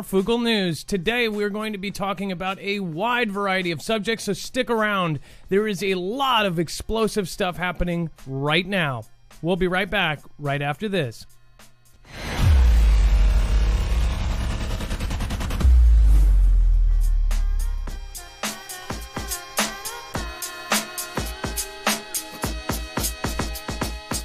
Fugle News. Today we're going to be talking about a wide variety of subjects, so stick around. There is a lot of explosive stuff happening right now. We'll be right back right after this.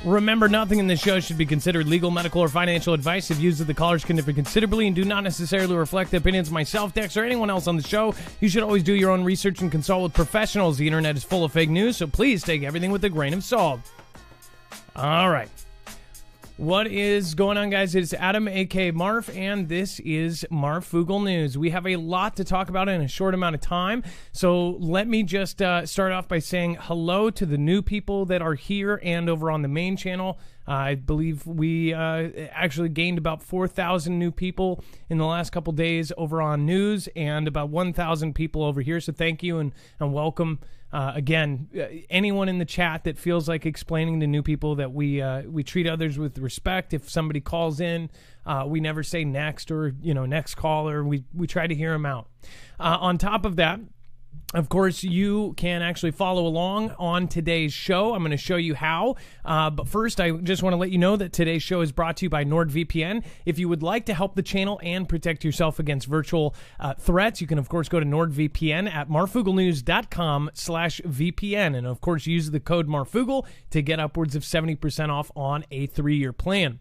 Remember, nothing in this show should be considered legal, medical, or financial advice. The views of the callers can differ considerably and do not necessarily reflect the opinions of myself, Dex, or anyone else on the show. You should always do your own research and consult with professionals. The internet is full of fake news, so please take everything with a grain of salt. All right. What is going on, guys? It's Adam, a.k.a. Marf, and this is Marf Fugle News. We have a lot to talk about in a short amount of time, so let me just start off by saying hello to the new people that are here and over on the main channel. I believe we actually gained about 4,000 new people in the last couple days over on news and about 1,000 people over here, so thank you and welcome. Again, anyone in the chat that feels like explaining to new people that we treat others with respect. If somebody calls in, we never say next or next caller. We try to hear them out. On top of that, of course, you can actually follow along on today's show. I'm going to show you how. But first, I just want to let you know that today's show is brought to you by NordVPN. If you would like to help the channel and protect yourself against virtual threats, you can, of course, go to NordVPN at marfuglenews.com/VPN. And, of course, use the code MarFugle to get upwards of 70% off on a 3-year plan.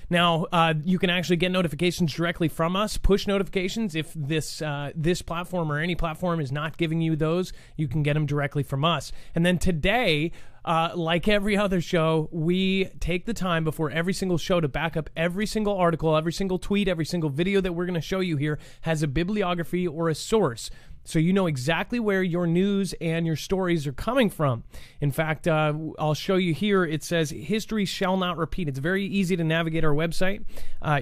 Now, you can actually get notifications directly from us, push notifications. If this platform or any platform is not giving you those, you can get them directly from us. And then today, like every other show, we take the time before every single show to back up every single article, every single tweet, every single video that we're going to show you here has a bibliography or a source. So you know exactly where your news and your stories are coming from. In fact, I'll show you here. It says, history shall not repeat. It's very easy to navigate our website.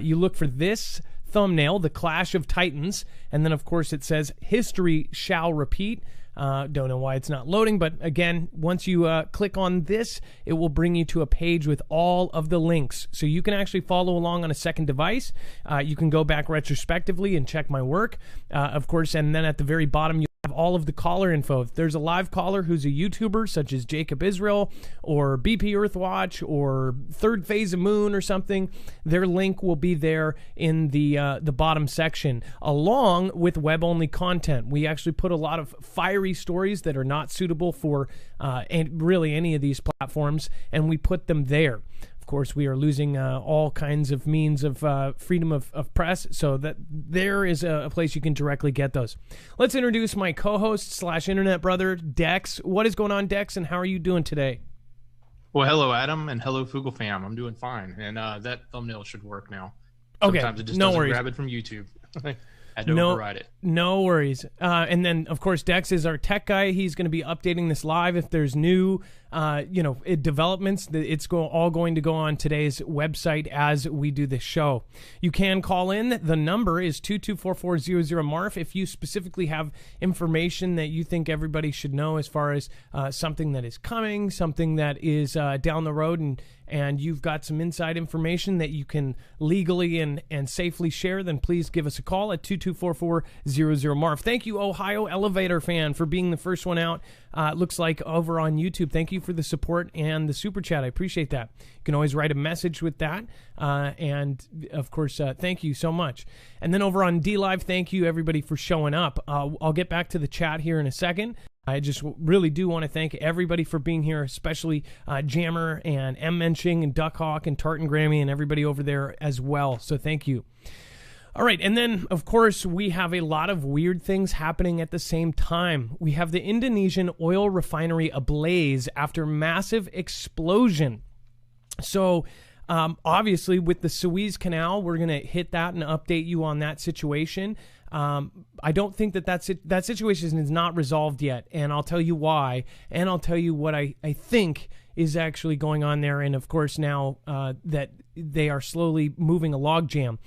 You look for this thumbnail, the Clash of Titans, and then, of course, it says, history shall repeat. Don't know why it's not loading, but again, once you click on this, it will bring you to a page with all of the links. So you can actually follow along on a second device. You can go back retrospectively and check my work, of course, and then at the very bottom, you have all of the caller info. If there's a live caller who's a YouTuber, such as Jacob Israel or BP Earthwatch or Third Phase of Moon or something, their link will be there in the bottom section, along with web-only content. We actually put a lot of fiery stories that are not suitable for really any of these platforms, and we put them there. Of course, we are losing all kinds of means of freedom of press, so that there is a place you can directly get those. Let's introduce my co-host / internet brother, Dex. What is going on, Dex, and how are you doing today? Well, hello, Adam, and hello, Fugle fam. I'm doing fine, and that thumbnail should work now. Okay, sometimes it just no doesn't worries. Grab it from YouTube. Had to override it. No worries. And then, of course, Dex is our tech guy. He's going to be updating this live. If there's new, developments, it's all going to go on today's website as we do this show. You can call in. The number is 224-400-MARF. If you specifically have information that you think everybody should know as far as something that is coming, something that is down the road, and you've got some inside information that you can legally and safely share, then please give us a call at 224-400-MARF. Thank you, Ohio Elevator Fan, for being the first one out. It looks like over on YouTube. Thank you for the support and the super chat. I appreciate that. You can always write a message with that. And, of course, thank you so much. And then over on DLive, thank you, everybody, for showing up. I'll get back to the chat here in a second. I just really do want to thank everybody for being here, especially Jammer and M. Menching and Duckhawk and Tartan Grammy and everybody over there as well. So thank you. All right, and then, of course, we have a lot of weird things happening at the same time. We have the Indonesian oil refinery ablaze after massive explosion. So, obviously, with the Suez Canal, we're going to hit that and update you on that situation. I don't think that situation is not resolved yet, and I'll tell you why, and I'll tell you what I think is actually going on there, and of course now that they are slowly moving a logjam.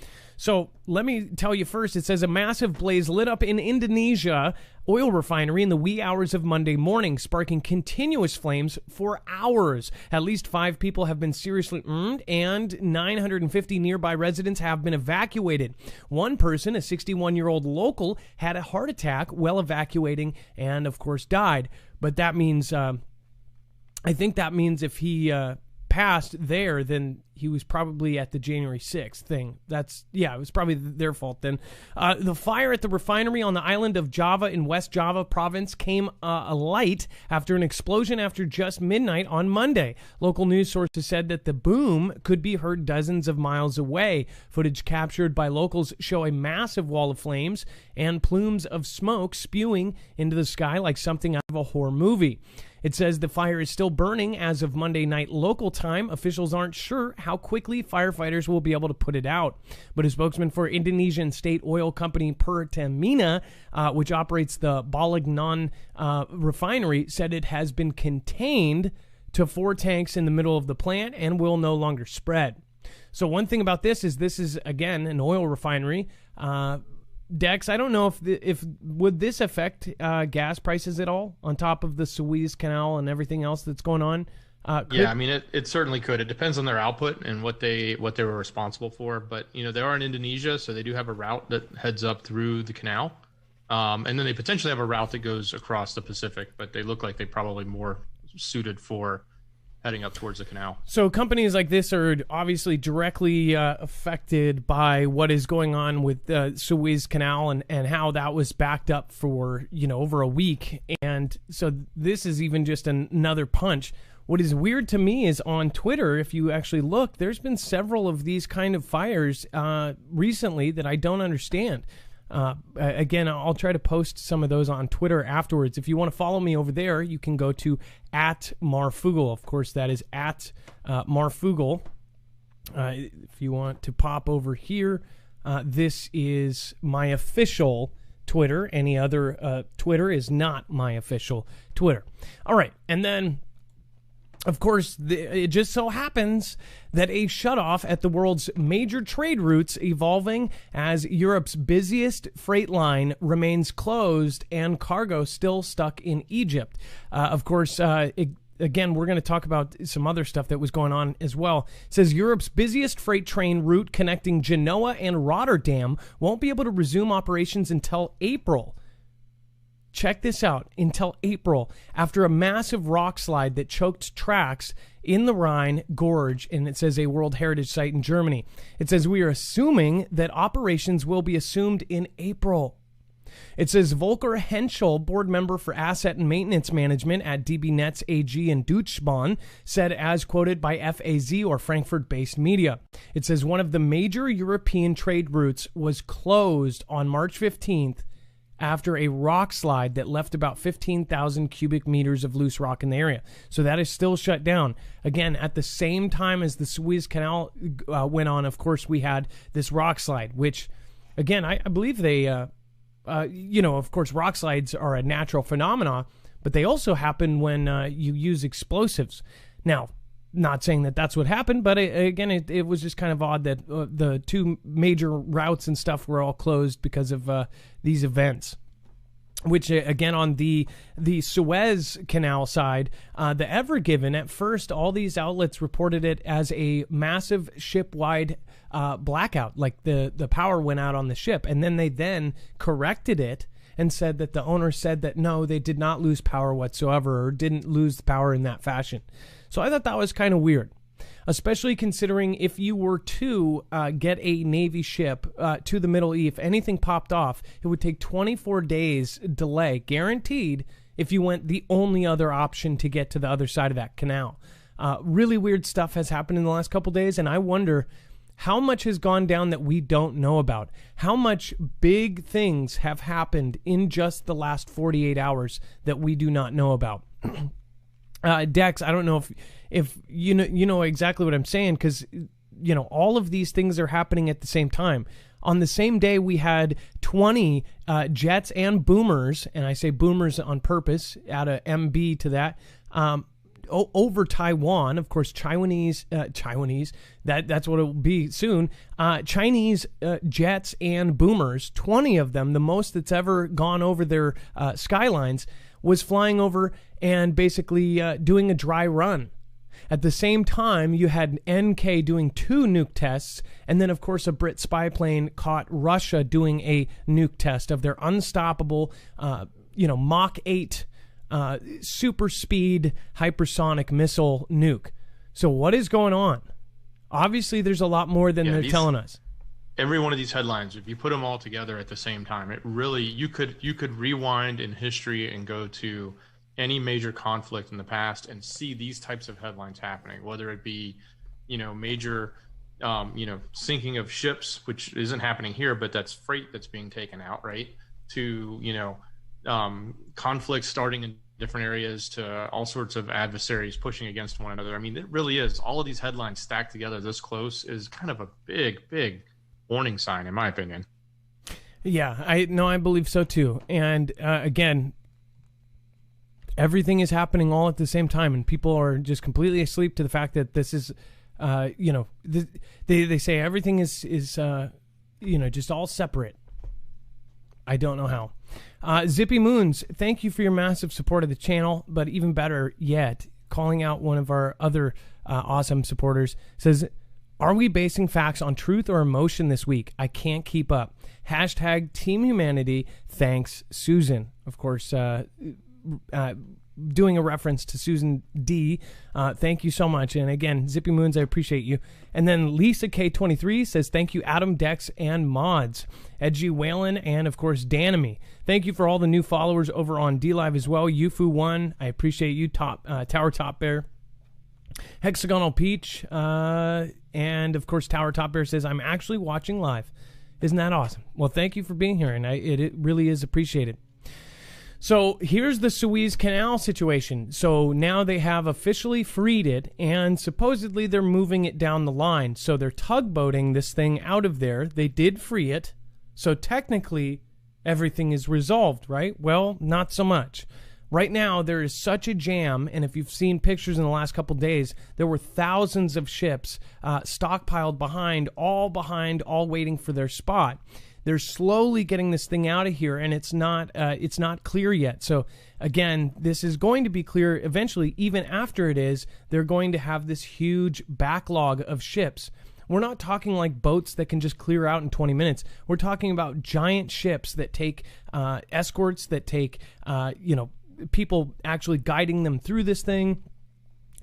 So let me tell you first, it says a massive blaze lit up in Indonesia oil refinery in the wee hours of Monday morning, sparking continuous flames for hours. At least 5 people have been seriously injured, and 950 nearby residents have been evacuated. One person, a 61-year-old local, had a heart attack while evacuating and, of course, died. But that means, I think that means if he passed there, then he was probably at the January 6th thing. It was probably their fault then. The fire at the refinery on the island of Java in West Java province came alight after an explosion after just midnight on Monday. Local news sources said that the boom could be heard dozens of miles away. Footage captured by locals show a massive wall of flames and plumes of smoke spewing into the sky like something out of a horror movie. It says the fire is still burning as of Monday night local time. Officials aren't sure how quickly firefighters will be able to put it out. But a spokesman for Indonesian state oil company Pertamina, which operates the Balignon refinery, said it has been contained to 4 tanks in the middle of the plant and will no longer spread. So one thing about this is, again, an oil refinery. Dex, I don't know if would this affect gas prices at all on top of the Suez Canal and everything else that's going on? Yeah, I mean it certainly could. It depends on their output and what they were responsible for. But they are in Indonesia, so they do have a route that heads up through the canal, and then they potentially have a route that goes across the Pacific. But they look like they're probably more suited for heading up towards the canal. So companies like this are obviously directly affected by what is going on with the Suez Canal and how that was backed up for, over a week. And so this is even just another punch. What is weird to me is on Twitter, if you actually look, there's been several of these kind of fires recently that I don't understand. Again, I'll try to post some of those on Twitter afterwards. If you want to follow me over there, you can go to @Marfugel. Of course, that is @Marfugel. If you want to pop over here, this is my official Twitter. Any other Twitter is not my official Twitter. All right, and then of course, it just so happens that a shutoff at the world's major trade routes evolving as Europe's busiest freight line remains closed and cargo still stuck in Egypt. Of course, again, we're going to talk about some other stuff that was going on as well. It says Europe's busiest freight train route connecting Genoa and Rotterdam won't be able to resume operations until April. Check this out, until April, after a massive rock slide that choked tracks in the Rhine Gorge, and it says a World Heritage Site in Germany. It says we are assuming that operations will be assumed in April. It says Volker Henschel, board member for asset and maintenance management at DB Netz AG in Deutschbahn, said as quoted by FAZ or Frankfurt-based media. It says one of the major European trade routes was closed on March 15th after a rock slide that left about 15,000 cubic meters of loose rock in the area. So that is still shut down. Again, at the same time as the Suez Canal went on, of course, we had this rock slide, which, again, I believe they, of course, rock slides are a natural phenomenon, but they also happen when you use explosives. Now, not saying that that's what happened, but it was just kind of odd that the 2 major routes and stuff were all closed because of these events. Which, again, on the Suez Canal side, the Ever Given, at first, all these outlets reported it as a massive ship-wide blackout, like the power went out on the ship, and then they corrected it and said that the owner said that no, they did not lose power whatsoever or didn't lose the power in that fashion. So I thought that was kind of weird, especially considering if you were to get a Navy ship to the Middle East, if anything popped off, it would take 24 days delay, guaranteed, if you went the only other option to get to the other side of that canal. Really weird stuff has happened in the last couple days, and I wonder how much has gone down that we don't know about. How much big things have happened in just the last 48 hours that we do not know about. Dex, I don't know if you know exactly what I'm saying, because all of these things are happening at the same time. On the same day, we had 20 jets and boomers, and I say boomers on purpose, add a MB to that, over Taiwan. Of course, Taiwanese, that's what it will be soon. Chinese jets and boomers, 20 of them, the most that's ever gone over their skylines, was flying over and basically doing a dry run. At the same time, you had NK doing 2 nuke tests, and then, of course, a Brit spy plane caught Russia doing a nuke test of their unstoppable, Mach 8 super speed hypersonic missile nuke. So what is going on? Obviously, there's a lot more than they're telling us. Every one of these headlines, if you put them all together at the same time, it really, you could rewind in history and go to any major conflict in the past and see these types of headlines happening, whether it be, major, sinking of ships, which isn't happening here, but that's freight that's being taken out, right? To, conflicts starting in different areas, to all sorts of adversaries pushing against one another. I mean, it really is. All of these headlines stacked together this close is kind of a big, big warning sign, in my opinion. Yeah, I believe so too. And again, everything is happening all at the same time, and people are just completely asleep to the fact that this is, they say everything is just all separate. I don't know how. Zippy Moons, thank you for your massive support of the channel, but even better yet, calling out one of our other awesome supporters, says, are we basing facts on truth or emotion this week? I can't keep up. Hashtag Team Humanity. Thanks, Susan. Of course, doing a reference to Susan D. Thank you so much. And again, Zippy Moons, I appreciate you. And then Lisa K23 says, thank you, Adam, Dex, and Mods. Edgy Whalen, and of course, Danamy. Thank you for all the new followers over on DLive as well. Yufu1, I appreciate you. Tower Top Bear. Hexagonal Peach, and of course, Tower Top Bear says, I'm actually watching live. Isn't that awesome? Well, thank you for being here, and it really is appreciated. So here's the Suez Canal situation. So now they have officially freed it, and supposedly they're moving it down the line. So they're tugboating this thing out of there. They did free it. So technically, everything is resolved, right? Well, not so much. Right now, there is such a jam, and if you've seen pictures in the last couple days, there were thousands of ships stockpiled behind, all waiting for their spot. They're slowly getting this thing out of here, and it's not clear yet. So again, this is going to be clear eventually. Even after it is, they're going to have this huge backlog of ships. We're not talking like boats that can just clear out in 20 minutes. We're talking about giant ships that take escorts, that take people actually guiding them through this thing.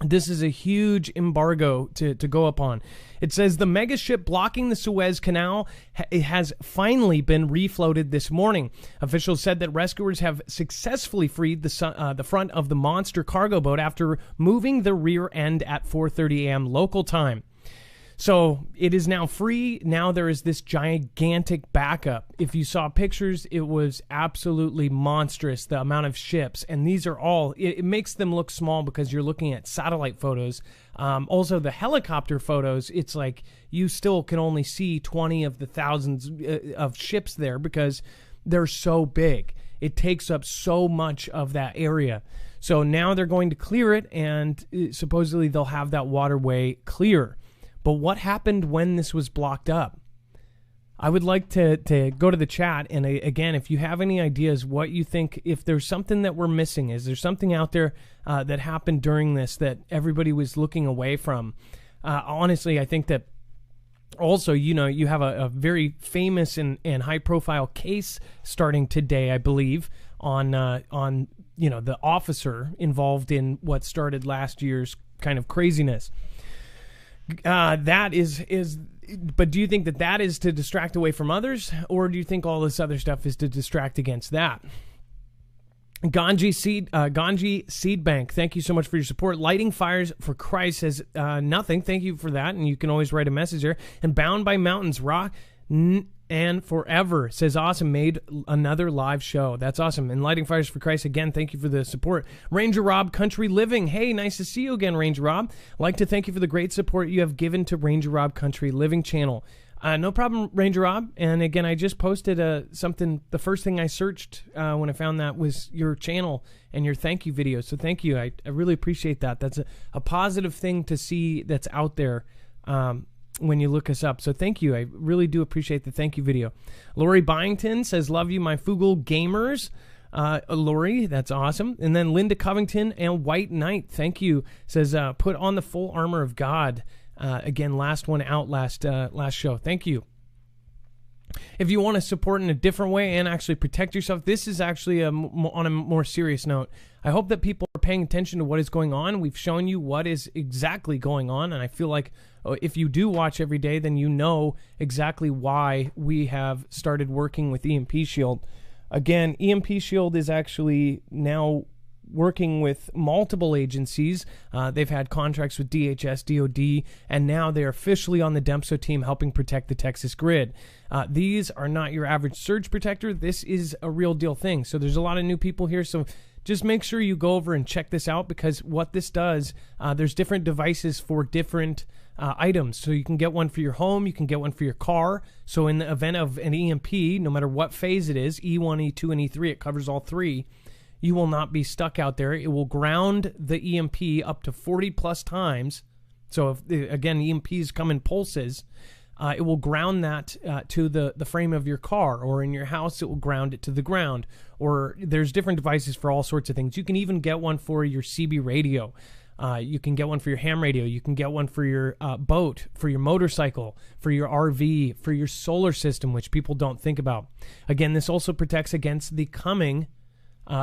This is a huge embargo to go upon. It says the mega ship blocking the Suez Canal has finally been refloated this morning. Officials said that rescuers have successfully freed the front of the monster cargo boat after moving the rear end at 4:30 a.m. local time. So it is now free. Now there is this gigantic backup. If you saw pictures, it was absolutely monstrous, the amount of ships. And these are all, it makes them look small because you're looking at satellite photos. Also, the helicopter photos, it's like you still can only see 20 of the thousands of ships there because they're so big. It takes up so much of that area. So now they're going to clear it, and supposedly they'll have that waterway clear. But what happened when this was blocked up? I would like to go to the chat, and again, if you have any ideas what you think, if there's something that we're missing, is there something out there that happened during this that everybody was looking away from? Honestly, I think that also, you have a very famous and high-profile case starting today, I believe, on the officer involved in what started last year's kind of craziness. That is, but do you think that is to distract away from others, or do you think all this other stuff is to distract against that? Ganji Seed Bank, thank you so much for your support. Lighting Fires for Christ says nothing. Thank you for that, and you can always write a message there. And Bound by Mountains Rock and Forever says awesome, made another live show. That's awesome. And Lighting Fires for Christ, again, thank you for the support. Ranger Rob, Country Living, hey, nice to see you again, Ranger Rob. I'd like to thank you for the great support you have given to Ranger Rob Country Living channel. No problem, Ranger Rob. And again, I just posted something. The first thing I searched when I found that was your channel and your thank you video. So thank you. I really appreciate that. That's a positive thing to see that's out there when you look us up. So thank you. I really do appreciate the thank you video. Lori Byington says, love you, my Fugle gamers. Lori, that's awesome. And then Linda Covington and White Knight, thank you, says, put on the full armor of God. Again, last one out last show. Thank you. If you want to support in a different way and actually protect yourself, this is actually on a more serious note. I hope that people are paying attention to what is going on. We've shown you what is exactly going on, and I feel like if you do watch every day, then you know exactly why we have started working with EMP Shield. Again, EMP Shield is actually now working with multiple agencies. They've had contracts with DHS, DOD, and now they're officially on the DEMSO team helping protect the Texas grid. These are not your average surge protector. This is a real deal thing. So there's a lot of new people here. So just make sure you go over and check this out, because what this does, there's different devices for different items. So you can get one for your home, you can get one for your car. So in the event of an EMP, no matter what phase it is, E1, E2, and E3, it covers all three, you will not be stuck out there. It will ground the EMP up to 40 plus times. So if, again, EMPs come in pulses, it will ground that to the frame of your car, or in your house, it will ground it to the ground. Or there's different devices for all sorts of things. You can even get one for your CB radio. You can get one for your ham radio. You can get one for your boat, for your motorcycle, for your RV, for your solar system, which people don't think about. Again, this also protects against the coming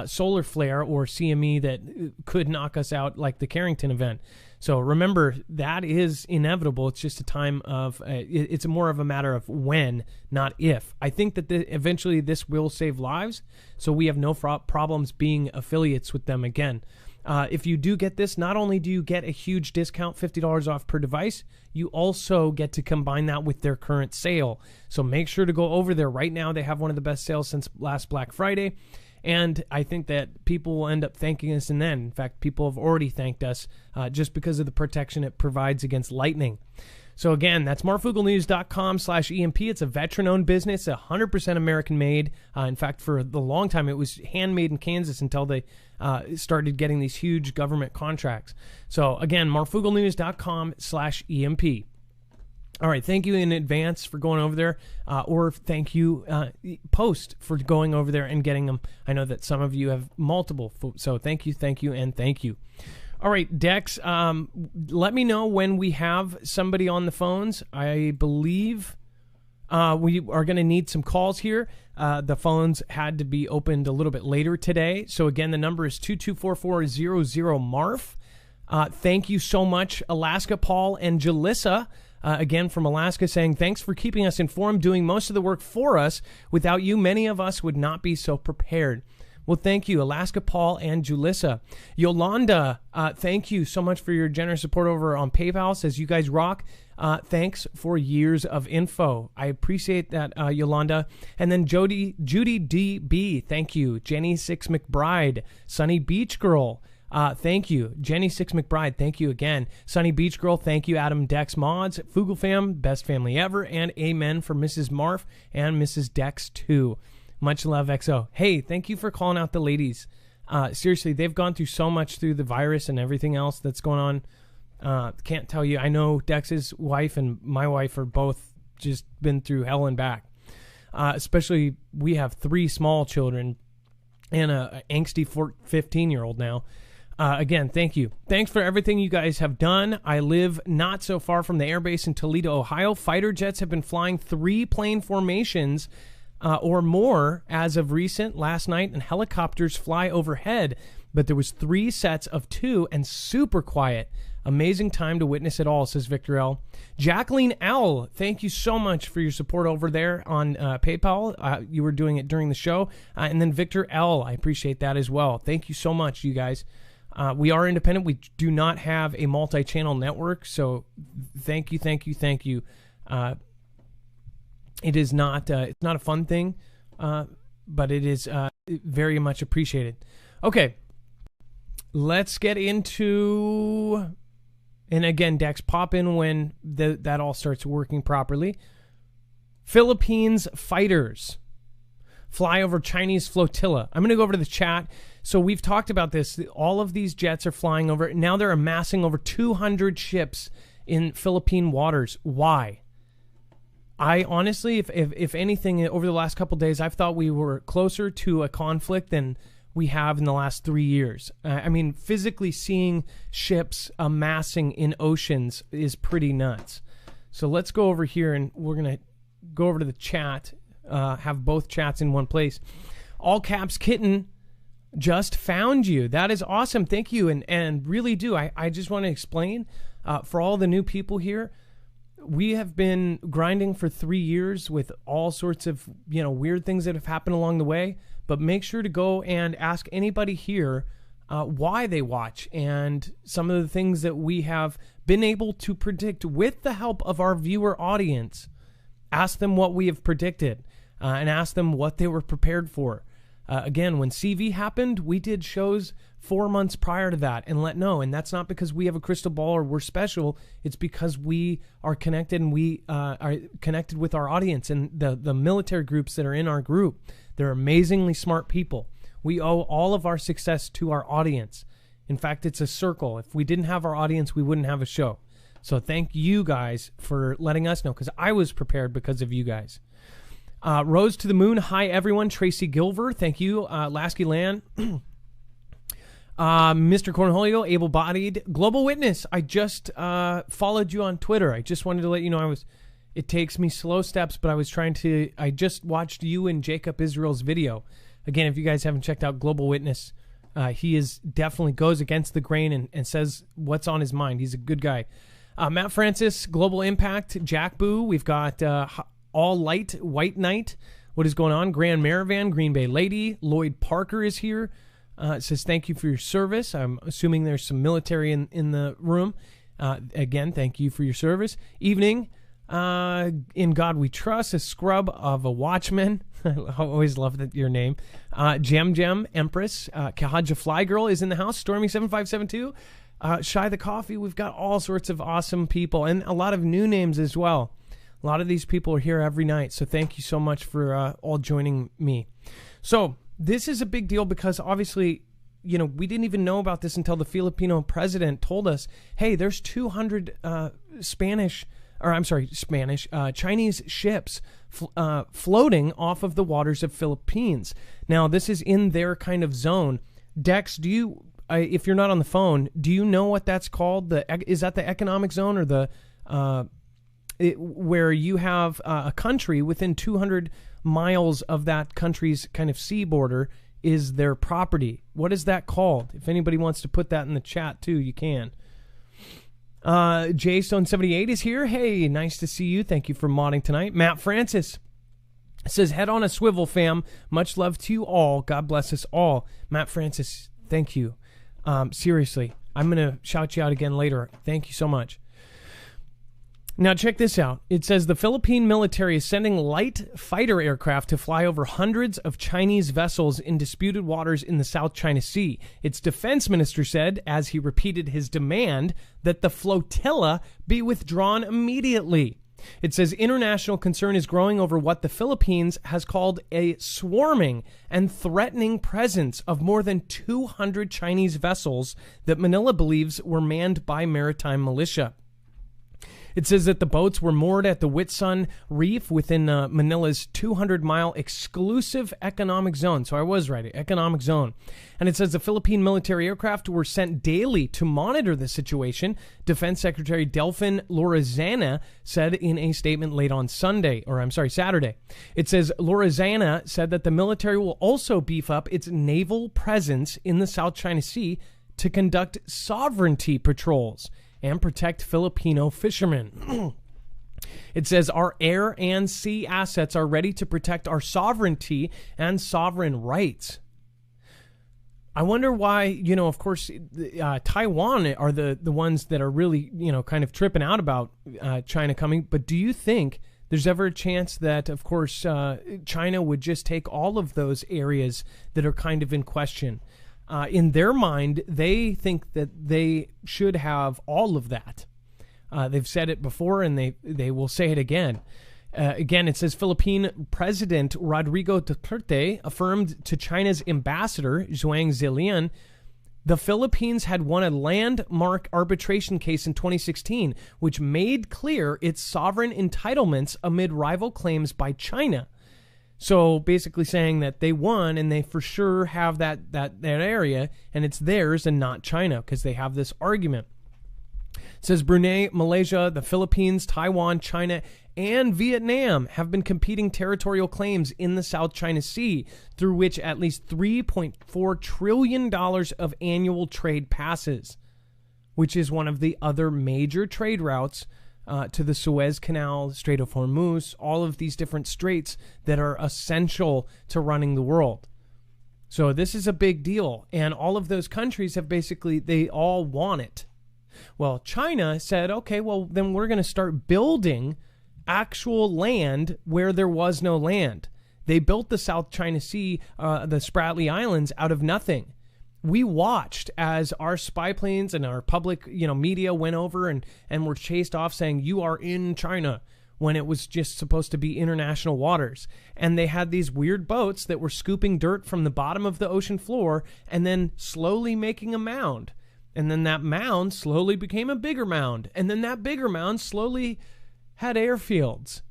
solar flare or CME that could knock us out, like the Carrington event. So remember, that is inevitable. It's just a time of, it's more of a matter of when, not if. I think that eventually this will save lives, so we have no problems being affiliates with them again. If you do get this, not only do you get a huge discount, $50 off per device, you also get to combine that with their current sale. So make sure to go over there right now. They have one of the best sales since last Black Friday. And I think that people will end up thanking us. And then, in fact, people have already thanked us just because of the protection it provides against lightning. So again, that's marfugelnews.com/EMP. It's a veteran-owned business, 100% American-made. In fact, for the long time, it was handmade in Kansas until they started getting these huge government contracts. So again, marfugelnews.com/EMP. All right, thank you in advance for going over there, or thank you post for going over there and getting them. I know that some of you have multiple, so thank you, and thank you. All right, Dex, let me know when we have somebody on the phones. I believe we are going to need some calls here. The phones had to be opened a little bit later today. So again, the number is 224-400-MARF. Thank you so much, Alaska Paul and Jalissa. Again, from Alaska, saying, thanks for keeping us informed, doing most of the work for us. Without you, many of us would not be so prepared. Well, thank you, Alaska Paul and Julissa. Yolanda, thank you so much for your generous support over on PayPal. Says, you guys rock. Thanks for years of info. I appreciate that, Yolanda. And then Judy DB, thank you. Jenny Six McBride, Sunny Beach Girl, thank you. Jenny Six McBride, thank you again. Sunny Beach Girl, thank you. Adam Dex Mods, Fugle Fam, best family ever, and amen for Mrs. Marf and Mrs. Dex too. Much love, XO. Hey, thank you for calling out the ladies. Seriously, they've gone through so much through the virus and everything else that's going on. Can't tell you. I know Dex's wife and my wife are both just been through hell and back. Especially, we have 3 small children and a angsty 15-year-old now. Again, thank you. Thanks for everything you guys have done. I live not so far from the airbase in Toledo, Ohio. Fighter jets have been flying 3 plane formations or more as of recent last night, and helicopters fly overhead. But there was 3 sets of 2 and super quiet. Amazing time to witness it all, says Victor L. Jacqueline L., thank you so much for your support over there on PayPal. You were doing it during the show. And then Victor L., I appreciate that as well. Thank you so much, you guys. We are independent. We do not have a multi-channel network, so thank you. It is not it's not a fun thing, but it is very much appreciated. Okay, let's get into, and again, Dex, pop in when that all starts working properly. Philippines fighters fly over Chinese flotilla. I'm going to go over to the chat. So we've talked about this. All of these jets are flying over. Now they're amassing over 200 ships in Philippine waters. Why? I honestly, if anything, over the last couple of days, I've thought we were closer to a conflict than we have in the last 3 years. I mean, physically seeing ships amassing in oceans is pretty nuts. So let's go over here, and we're going to go over to the chat, have both chats in one place. All caps kitten just found you. That is awesome. Thank you. And really do. I just want to explain for all the new people here, we have been grinding for 3 years with all sorts of, weird things that have happened along the way. But make sure to go and ask anybody here why they watch and some of the things that we have been able to predict with the help of our viewer audience. Ask them what we have predicted and ask them what they were prepared for. Again, when CV happened, we did shows 4 months prior to that and let know. And that's not because we have a crystal ball or we're special. It's because we are connected and we are connected with our audience and the military groups that are in our group. They're amazingly smart people. We owe all of our success to our audience. In fact, it's a circle. If we didn't have our audience, we wouldn't have a show. So thank you guys for letting us know, because I was prepared because of you guys. Rose to the Moon. Hi, everyone. Tracy Gilver. Thank you. Lasky Land. Mr. Cornholio, able-bodied. Global Witness. I just followed you on Twitter. I just wanted to let you know it takes me slow steps, but I just watched you and Jacob Israel's video. Again, if you guys haven't checked out Global Witness, he is definitely goes against the grain and says what's on his mind. He's a good guy. Matt Francis, Global Impact. Jack Boo. We've got All Light, White Knight. What is going on? Grand Maravan, Green Bay Lady. Lloyd Parker is here. It says, thank you for your service. I'm assuming there's some military in the room. Again, thank you for your service. Evening. In God We Trust, a scrub of a watchman. I always love your name. Gem Empress. Kahaja Fly Girl is in the house. Stormy7572. Shy the Coffee. We've got all sorts of awesome people and a lot of new names as well. A lot of these people are here every night. So thank you so much for all joining me. So this is a big deal because obviously, we didn't even know about this until the Filipino president told us, hey, there's 200 Chinese ships floating off of the waters of Philippines. Now, this is in their kind of zone. Dex, if you're not on the phone, do you know what that's called? Is that the economic zone or the where you have a country within 200 miles of that country's kind of sea border is their property? What is that called? If anybody wants to put that in the chat too, you can. Jstone78 is here. Hey, nice to see you. Thank you for modding tonight. Matt Francis says, head on a swivel, fam. Much love to you all. God bless us all. Matt Francis, thank you. Seriously, I'm going to shout you out again later. Thank you so much. Now, check this out. It says the Philippine military is sending light fighter aircraft to fly over hundreds of Chinese vessels in disputed waters in the South China Sea. Its defense minister said, as he repeated his demand, that the flotilla be withdrawn immediately. It says international concern is growing over what the Philippines has called a swarming and threatening presence of more than 200 Chinese vessels that Manila believes were manned by maritime militia. It says that the boats were moored at the Whitsun Reef within Manila's 200-mile exclusive economic zone. So I was right, economic zone. And it says the Philippine military aircraft were sent daily to monitor the situation. Defense Secretary Delfin Lorenzana said in a statement late on Saturday. It says Lorenzana said that the military will also beef up its naval presence in the South China Sea to conduct sovereignty patrols and protect Filipino fishermen. It says our air and sea assets are ready to protect our sovereignty and sovereign rights. I wonder why, of course, Taiwan are the ones that are really, kind of tripping out about China coming. But do you think there's ever a chance that, of course, China would just take all of those areas that are kind of in question? In their mind, they think that they should have all of that. They've said it before, and they will say it again. Again, it says Philippine President Rodrigo Duterte affirmed to China's ambassador, Zhuang Zilian, the Philippines had won a landmark arbitration case in 2016, which made clear its sovereign entitlements amid rival claims by China. So basically saying that they won and they for sure have that area and it's theirs and not China because they have this argument. It says Brunei, Malaysia, the Philippines, Taiwan, China, and Vietnam have been competing territorial claims in the South China Sea, through which at least $3.4 trillion of annual trade passes, which is one of the other major trade routes to the Suez Canal, Strait of Hormuz, all of these different straits that are essential to running the world. So this is a big deal, and all of those countries have basically, they all want it. Well, China said, okay, well, then we're going to start building actual land where there was no land. They built the South China Sea, the Spratly Islands, out of nothing. We watched as our spy planes and our public, media went over and were chased off saying, you are in China, when it was just supposed to be international waters. And they had these weird boats that were scooping dirt from the bottom of the ocean floor and then slowly making a mound. And then that mound slowly became a bigger mound. And then that bigger mound slowly had airfields.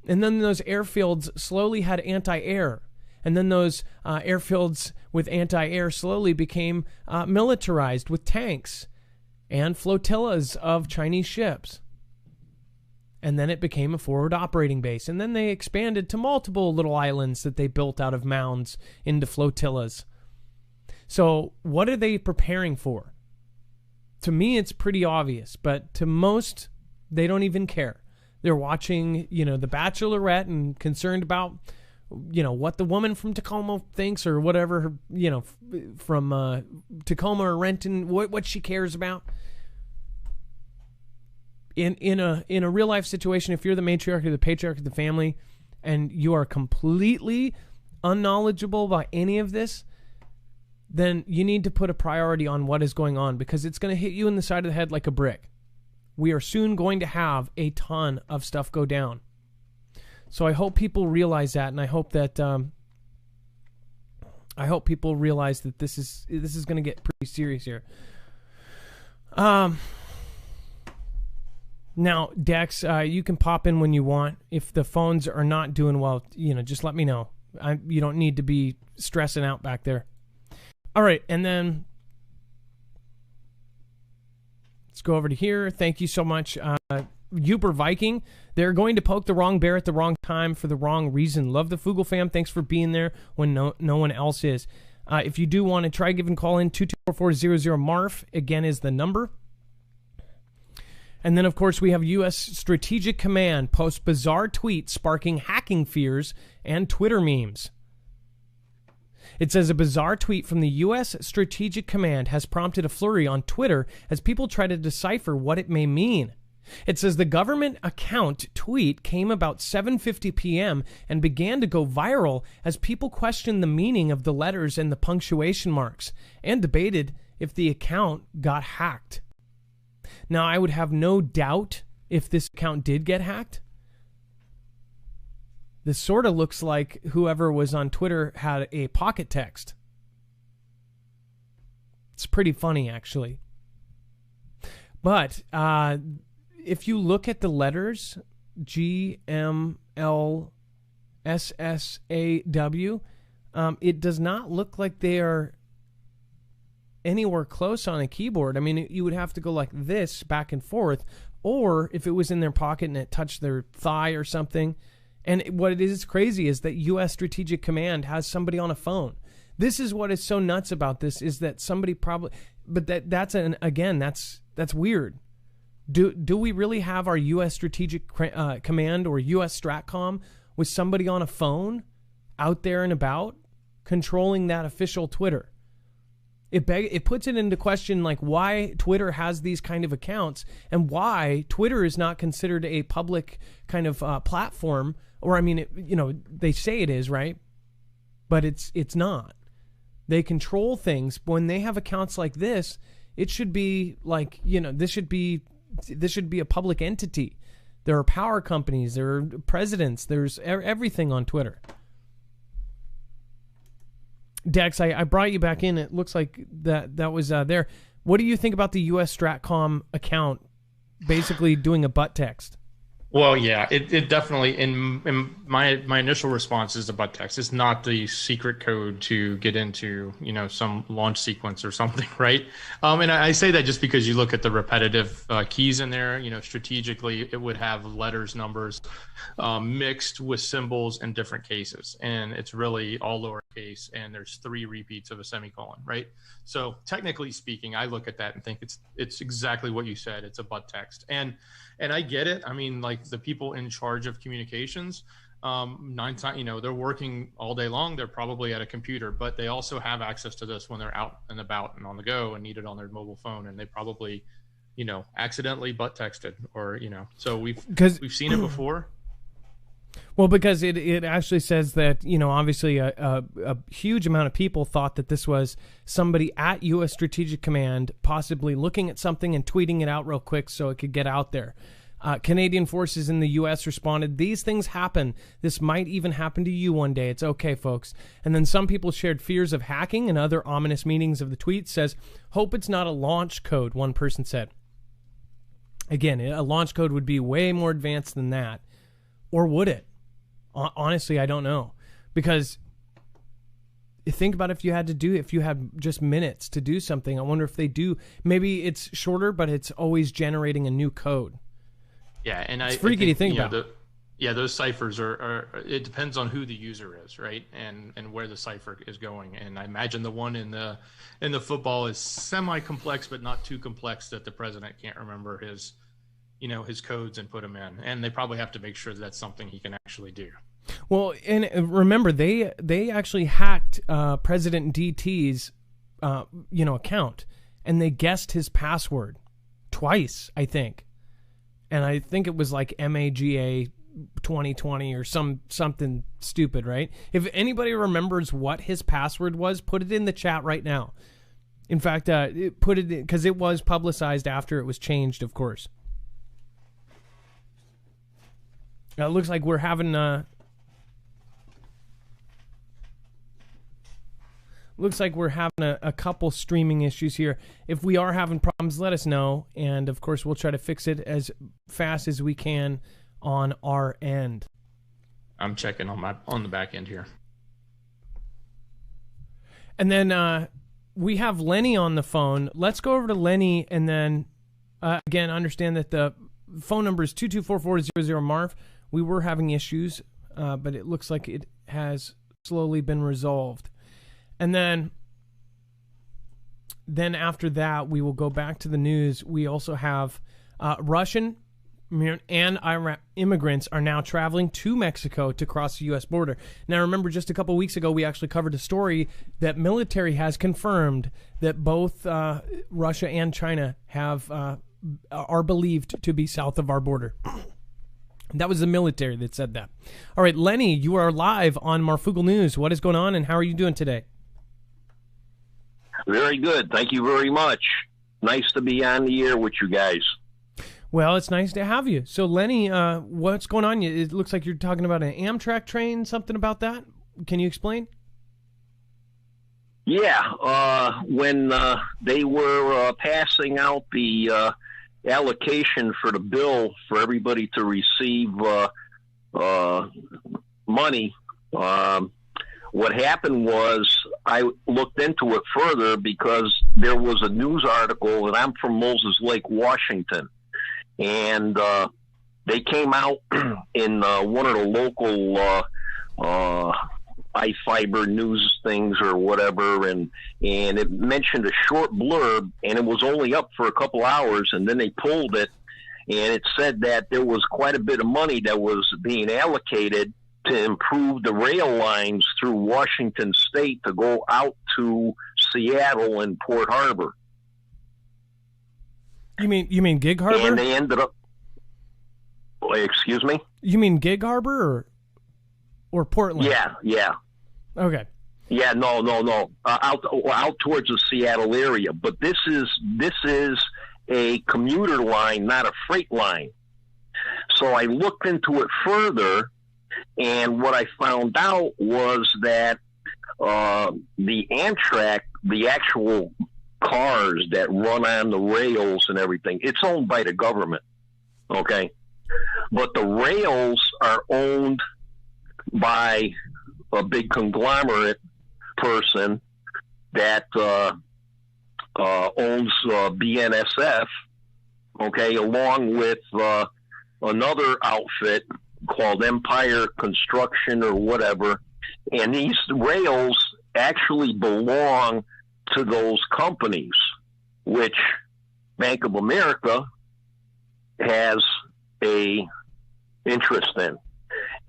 And then those airfields slowly had anti-air. And then those airfields with anti-air slowly became militarized with tanks and flotillas of Chinese ships. And then it became a forward operating base. And then they expanded to multiple little islands that they built out of mounds into flotillas. So what are they preparing for? To me, it's pretty obvious, but to most, they don't even care. They're watching, The Bachelorette and concerned about, what the woman from Tacoma thinks or whatever, from Tacoma or Renton, what she cares about. In a real life situation, if you're the matriarch or the patriarch of the family and you are completely unknowledgeable about any of this, then you need to put a priority on what is going on, because it's going to hit you in the side of the head like a brick. We are soon going to have a ton of stuff go down. So I hope people realize that, and I hope that people realize that this is going to get pretty serious here. Now, Dex, you can pop in when you want. If the phones are not doing well, just let me know. You don't need to be stressing out back there. All right, and then let's go over to here. Thank you so much, Uber Viking. They're going to poke the wrong bear at the wrong time for the wrong reason. Love the Fugle fam. Thanks for being there when no one else is. If you do want to try, give and call in 224-400-MARF. Again, is the number. And then, of course, we have U.S. Strategic Command post bizarre tweet sparking hacking fears and Twitter memes. It says a bizarre tweet from the U.S. Strategic Command has prompted a flurry on Twitter as people try to decipher what it may mean. It says the government account tweet came about 7:50 p.m. and began to go viral as people questioned the meaning of the letters and the punctuation marks and debated if the account got hacked. Now, I would have no doubt if this account did get hacked. This sort of looks like whoever was on Twitter had a pocket text. It's pretty funny, actually. But if you look at the letters, GMLSSAW, it does not look like they are anywhere close on a keyboard. I mean, you would have to go like this back and forth, or if it was in their pocket and it touched their thigh or something. And what it is crazy is that U.S. Strategic Command has somebody on a phone. This is what is so nuts about this, is that somebody probably, but that's weird. Do we really have our U.S. Strategic Command or U.S. Stratcom with somebody on a phone out there and about controlling that official Twitter? It puts it into question, like, why Twitter has these kind of accounts and why Twitter is not considered a public kind of platform. Or, I mean, they say it is, right? But it's not. They control things. When they have accounts like this, it should be like, this should be a public entity There are power companies. There are presidents. There's everything on Twitter. Dex, I brought you back in. It looks like that was there. What do you think about the U.S. Stratcom account basically doing a butt text? Well, yeah, it definitely, in my initial response is the butt text. It's not the secret code to get into, some launch sequence or something, right? And I say that just because you look at the repetitive keys in there, strategically it would have letters, numbers, mixed with symbols in different cases. And it's really all lowercase, and there's 3 repeats of a semicolon, right? So technically speaking, I look at that and think it's exactly what you said. It's a butt text. And I get it. I mean, like the people in charge of communications, 9 times, they're working all day long. They're probably at a computer, but they also have access to this when they're out and about and on the go and need it on their mobile phone. And they probably, accidentally butt texted or, so we've seen it before. Well, because it actually says that, obviously a huge amount of people thought that this was somebody at U.S. Strategic Command possibly looking at something and tweeting it out real quick so it could get out there. Canadian forces in the U.S. responded, "These things happen. This might even happen to you one day. It's okay, folks." And then some people shared fears of hacking, and other ominous meanings of the tweet says, "Hope it's not a launch code," one person said. Again, a launch code would be way more advanced than that. Or would it? Honestly, I don't know, because think about if you had just minutes to do something. I wonder if they do. Maybe it's shorter, but it's always generating a new code. Yeah, and it's freaky to think about. Those ciphers are. It depends on who the user is, right, and where the cipher is going. And I imagine the one in the football is semi-complex, but not too complex that the president can't remember his codes and put them in. And they probably have to make sure that's something he can actually do. Well, and remember, they actually hacked President DT's account, and they guessed his password twice, I think. And I think it was like MAGA 2020 or something stupid, right? If anybody remembers what his password was, put it in the chat right now. In fact, put it because it was publicized after it was changed, of course. Now, it looks like we're having a couple streaming issues here. If we are having problems, let us know, and of course we'll try to fix it as fast as we can on our end. I'm checking on the back end here. And then we have Lenny on the phone. Let's go over to Lenny, and then again, understand that the phone number is 224-400 Marv. We were having issues, but it looks like it has slowly been resolved. And then after that, we will go back to the news. We also have Russian and Iraq immigrants are now traveling to Mexico to cross the U.S. border. Now, remember, just a couple weeks ago, we actually covered a story that military has confirmed that both Russia and China are believed to be south of our border. That was the military that said that. All right, Lenny, you are live on Marfoogle News. What is going on, and how are you doing today? Very good. Thank you very much. Nice to be on the air with you guys. Well, it's nice to have you. So, Lenny, what's going on? It looks like you're talking about an Amtrak train, something about that. Can you explain? Yeah. When they were passing out the allocation for the bill for everybody to receive money, what happened was I looked into it further because there was a news article, and I'm from Moses Lake, Washington, and they came out in one of the local iFiber news things or whatever, and it mentioned a short blurb, and it was only up for a couple hours, and then they pulled it, and it said that there was quite a bit of money that was being allocated to improve the rail lines through Washington State to go out to Seattle and Port Harbor. You mean Gig Harbor? And they ended up. Excuse me. You mean Gig Harbor or Portland? Yeah. Okay. Yeah, no. Out towards the Seattle area, but this is a commuter line, not a freight line. So I looked into it further, and what I found out was that the Amtrak, the actual cars that run on the rails and everything, it's owned by the government, okay? But the rails are owned by a big conglomerate person that owns BNSF, okay, along with another outfit called Empire Construction or whatever. And these rails actually belong to those companies, which Bank of America has a interest in.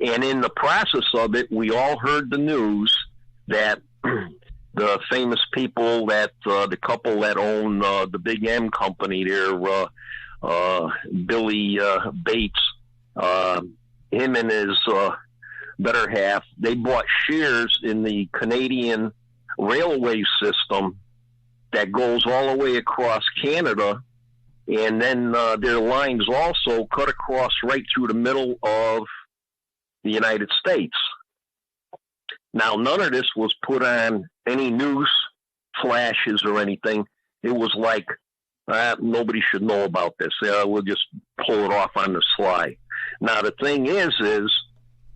And in the process of it, we all heard the news that the famous people that the couple that own the Big M company there, Billy Bates, him and his better half, they bought shares in the Canadian railway system that goes all the way across Canada, and then their lines also cut across right through the middle of the United States. Now, none of this was put on any news flashes or anything. It was like, nobody should know about this. We'll just pull it off on the sly. Now, the thing is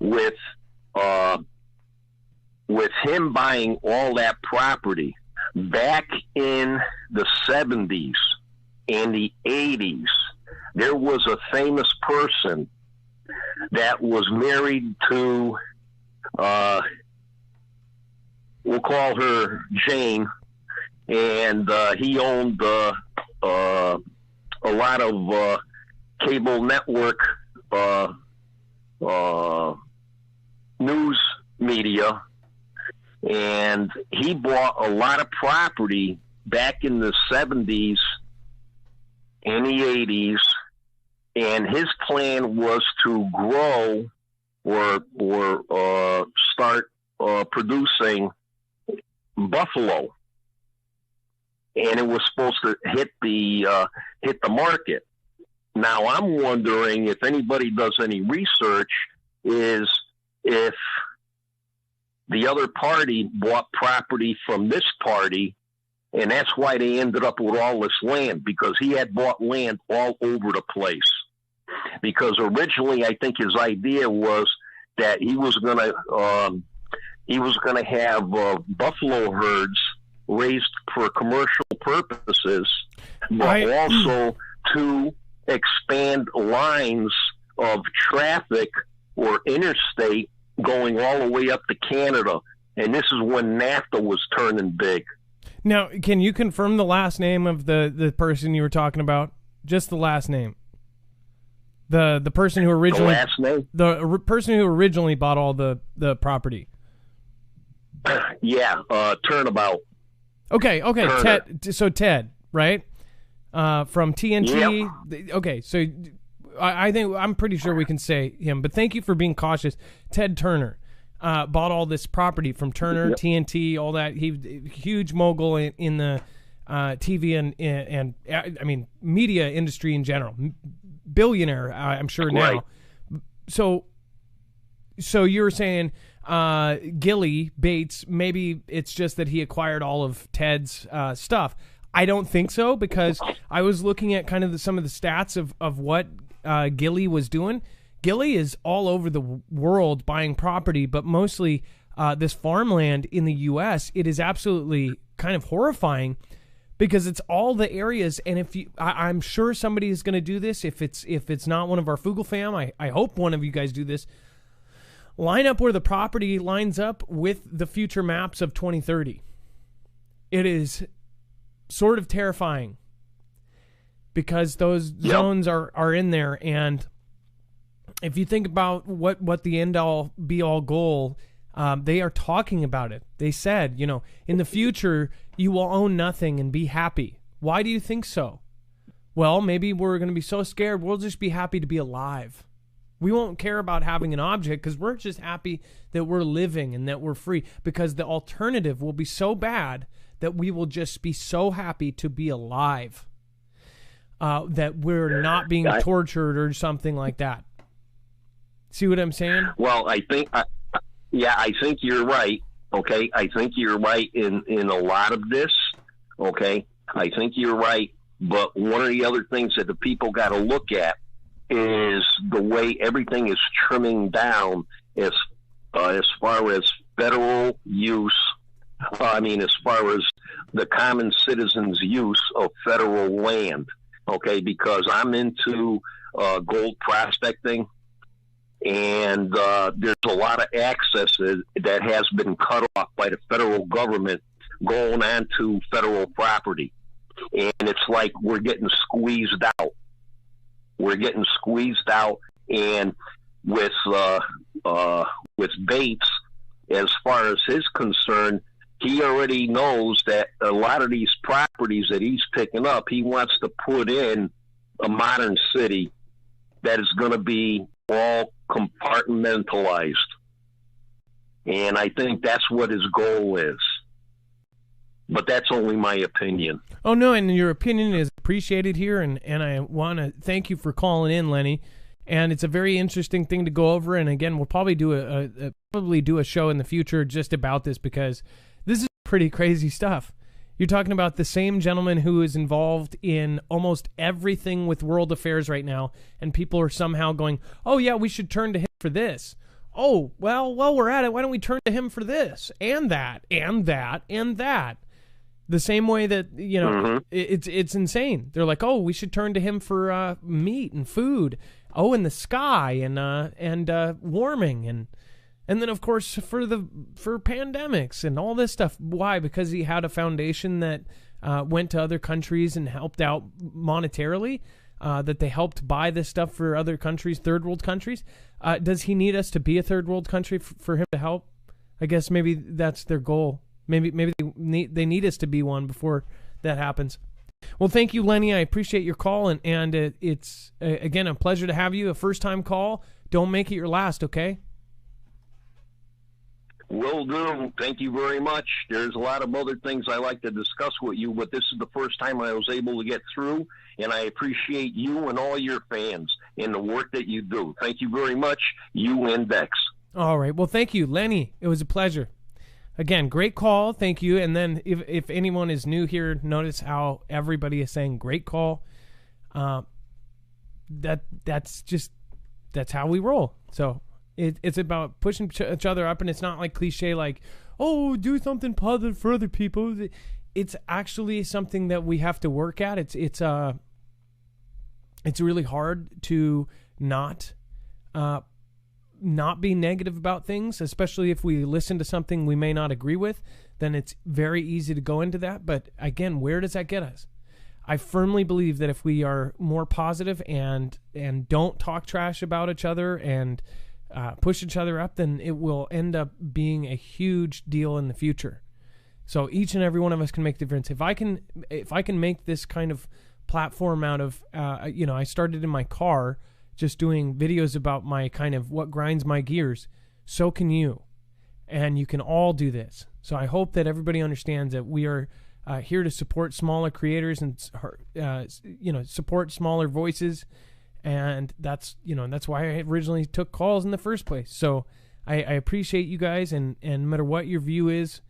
with him buying all that property back in the 70s and the 80s, there was a famous person that was married to, we'll call her Jane, and he owned a lot of cable network news media, and he bought a lot of property back in the 70s and the 80s, and his plan was to grow or start producing buffalo, and it was supposed to hit the market. Now, I'm wondering if anybody does any research, is if the other party bought property from this party, and that's why they ended up with all this land, because he had bought land all over the place. Because originally, I think his idea was that he was going to have buffalo herds raised for commercial purposes, but also to expand lines of traffic or interstate going all the way up to Canada. And this is when NAFTA was turning big. Now, can you confirm the last name of the person you were talking about? Just the last name. The person who originally person who originally bought all the property. Yeah, Turnabout. Okay. Ted, right? From TNT. Yep. Okay, so I'm pretty sure we can say him, but thank you for being cautious. Ted Turner bought all this property from Turner, yep. TNT, all that. He huge mogul in the TV and I mean media industry in general. Billionaire, I'm sure now. Right. So you're saying Gilly Bates, maybe it's just that he acquired all of Ted's stuff. I don't think so, because I was looking at kind of some of the stats of what Gilly was doing. Gilly is all over the world buying property, but mostly this farmland in the U.S. It is absolutely kind of horrifying, because it's all the areas. And if I'm sure somebody is going to do this. If it's not one of our Fugel fam, I hope one of you guys do this. Line up where the property lines up with the future maps of 2030. It is sort of terrifying, because those zones are in there. And if you think about what the end all be all goal, they are talking about it. They said, in the future, you will own nothing and be happy. Why do you think so? Well, maybe we're going to be so scared, we'll just be happy to be alive. We won't care about having an object, because we're just happy that we're living and that we're free, because the alternative will be so bad that we will just be so happy to be alive, that we're not being tortured or something like that. See what I'm saying? Well, I think you're right. Okay, I think you're right in a lot of this. Okay, I think you're right. But one of the other things that the people got to look at is the way everything is trimming down as far as federal use. As far as the common citizen's use of federal land. Okay, because I'm into gold prospecting. And there's a lot of access that has been cut off by the federal government going onto federal property. And it's like we're getting squeezed out. We're getting squeezed out. And with Bates, as far as his concerned, he already knows that a lot of these properties that he's picking up, he wants to put in a modern city that is going to be all compartmentalized. And I think that's what his goal is. But that's only my opinion. Oh, no, and your opinion is appreciated here, and I want to thank you for calling in, Lenny. And it's a very interesting thing to go over, and again, we'll probably do a show in the future just about this, because this is pretty crazy stuff. You're talking about the same gentleman who is involved in almost everything with world affairs right now, and people are somehow going, oh, yeah, we should turn to him for this. Oh, well, while we're at it, why don't we turn to him for this and that and that and that? The same way that, it's insane. They're like, oh, we should turn to him for meat and food. Oh, and the sky and warming and then, of course, for pandemics and all this stuff. Why? Because he had a foundation that went to other countries and helped out monetarily, that they helped buy this stuff for other countries, third world countries. Does he need us to be a third world country for him to help? I guess maybe that's their goal. Maybe they need us to be one before that happens. Well, thank you, Lenny. I appreciate your call, and it's, again, a pleasure to have you. A first-time call. Don't make it your last, okay? Will do. Thank you very much. There's a lot of other things I like to discuss with you, but this is the first time I was able to get through, and I appreciate you and all your fans and the work that you do. Thank you very much, you and Dex. All right. Well, thank you, Lenny. It was a pleasure. Again, great call. Thank you. And then if anyone is new here, notice how everybody is saying great call. That's how we roll. So it's about pushing each other up, and it's not like cliche like, oh, do something positive for other people. It's actually something that we have to work at. It's really hard to not be negative about things, especially if we listen to something we may not agree with. Then it's very easy to go into that. But again, where does that get us? I firmly believe that if we are more positive and don't talk trash about each other and push each other up, then it will end up being a huge deal in the future. So each and every one of us can make a difference. If I can make this kind of platform out of, I started in my car just doing videos about my kind of what grinds my gears. So can you. And you can all do this. So I hope that everybody understands that we are here to support smaller creators and, support smaller voices. And that's why I originally took calls in the first place. So I appreciate you guys. And no matter what your view is,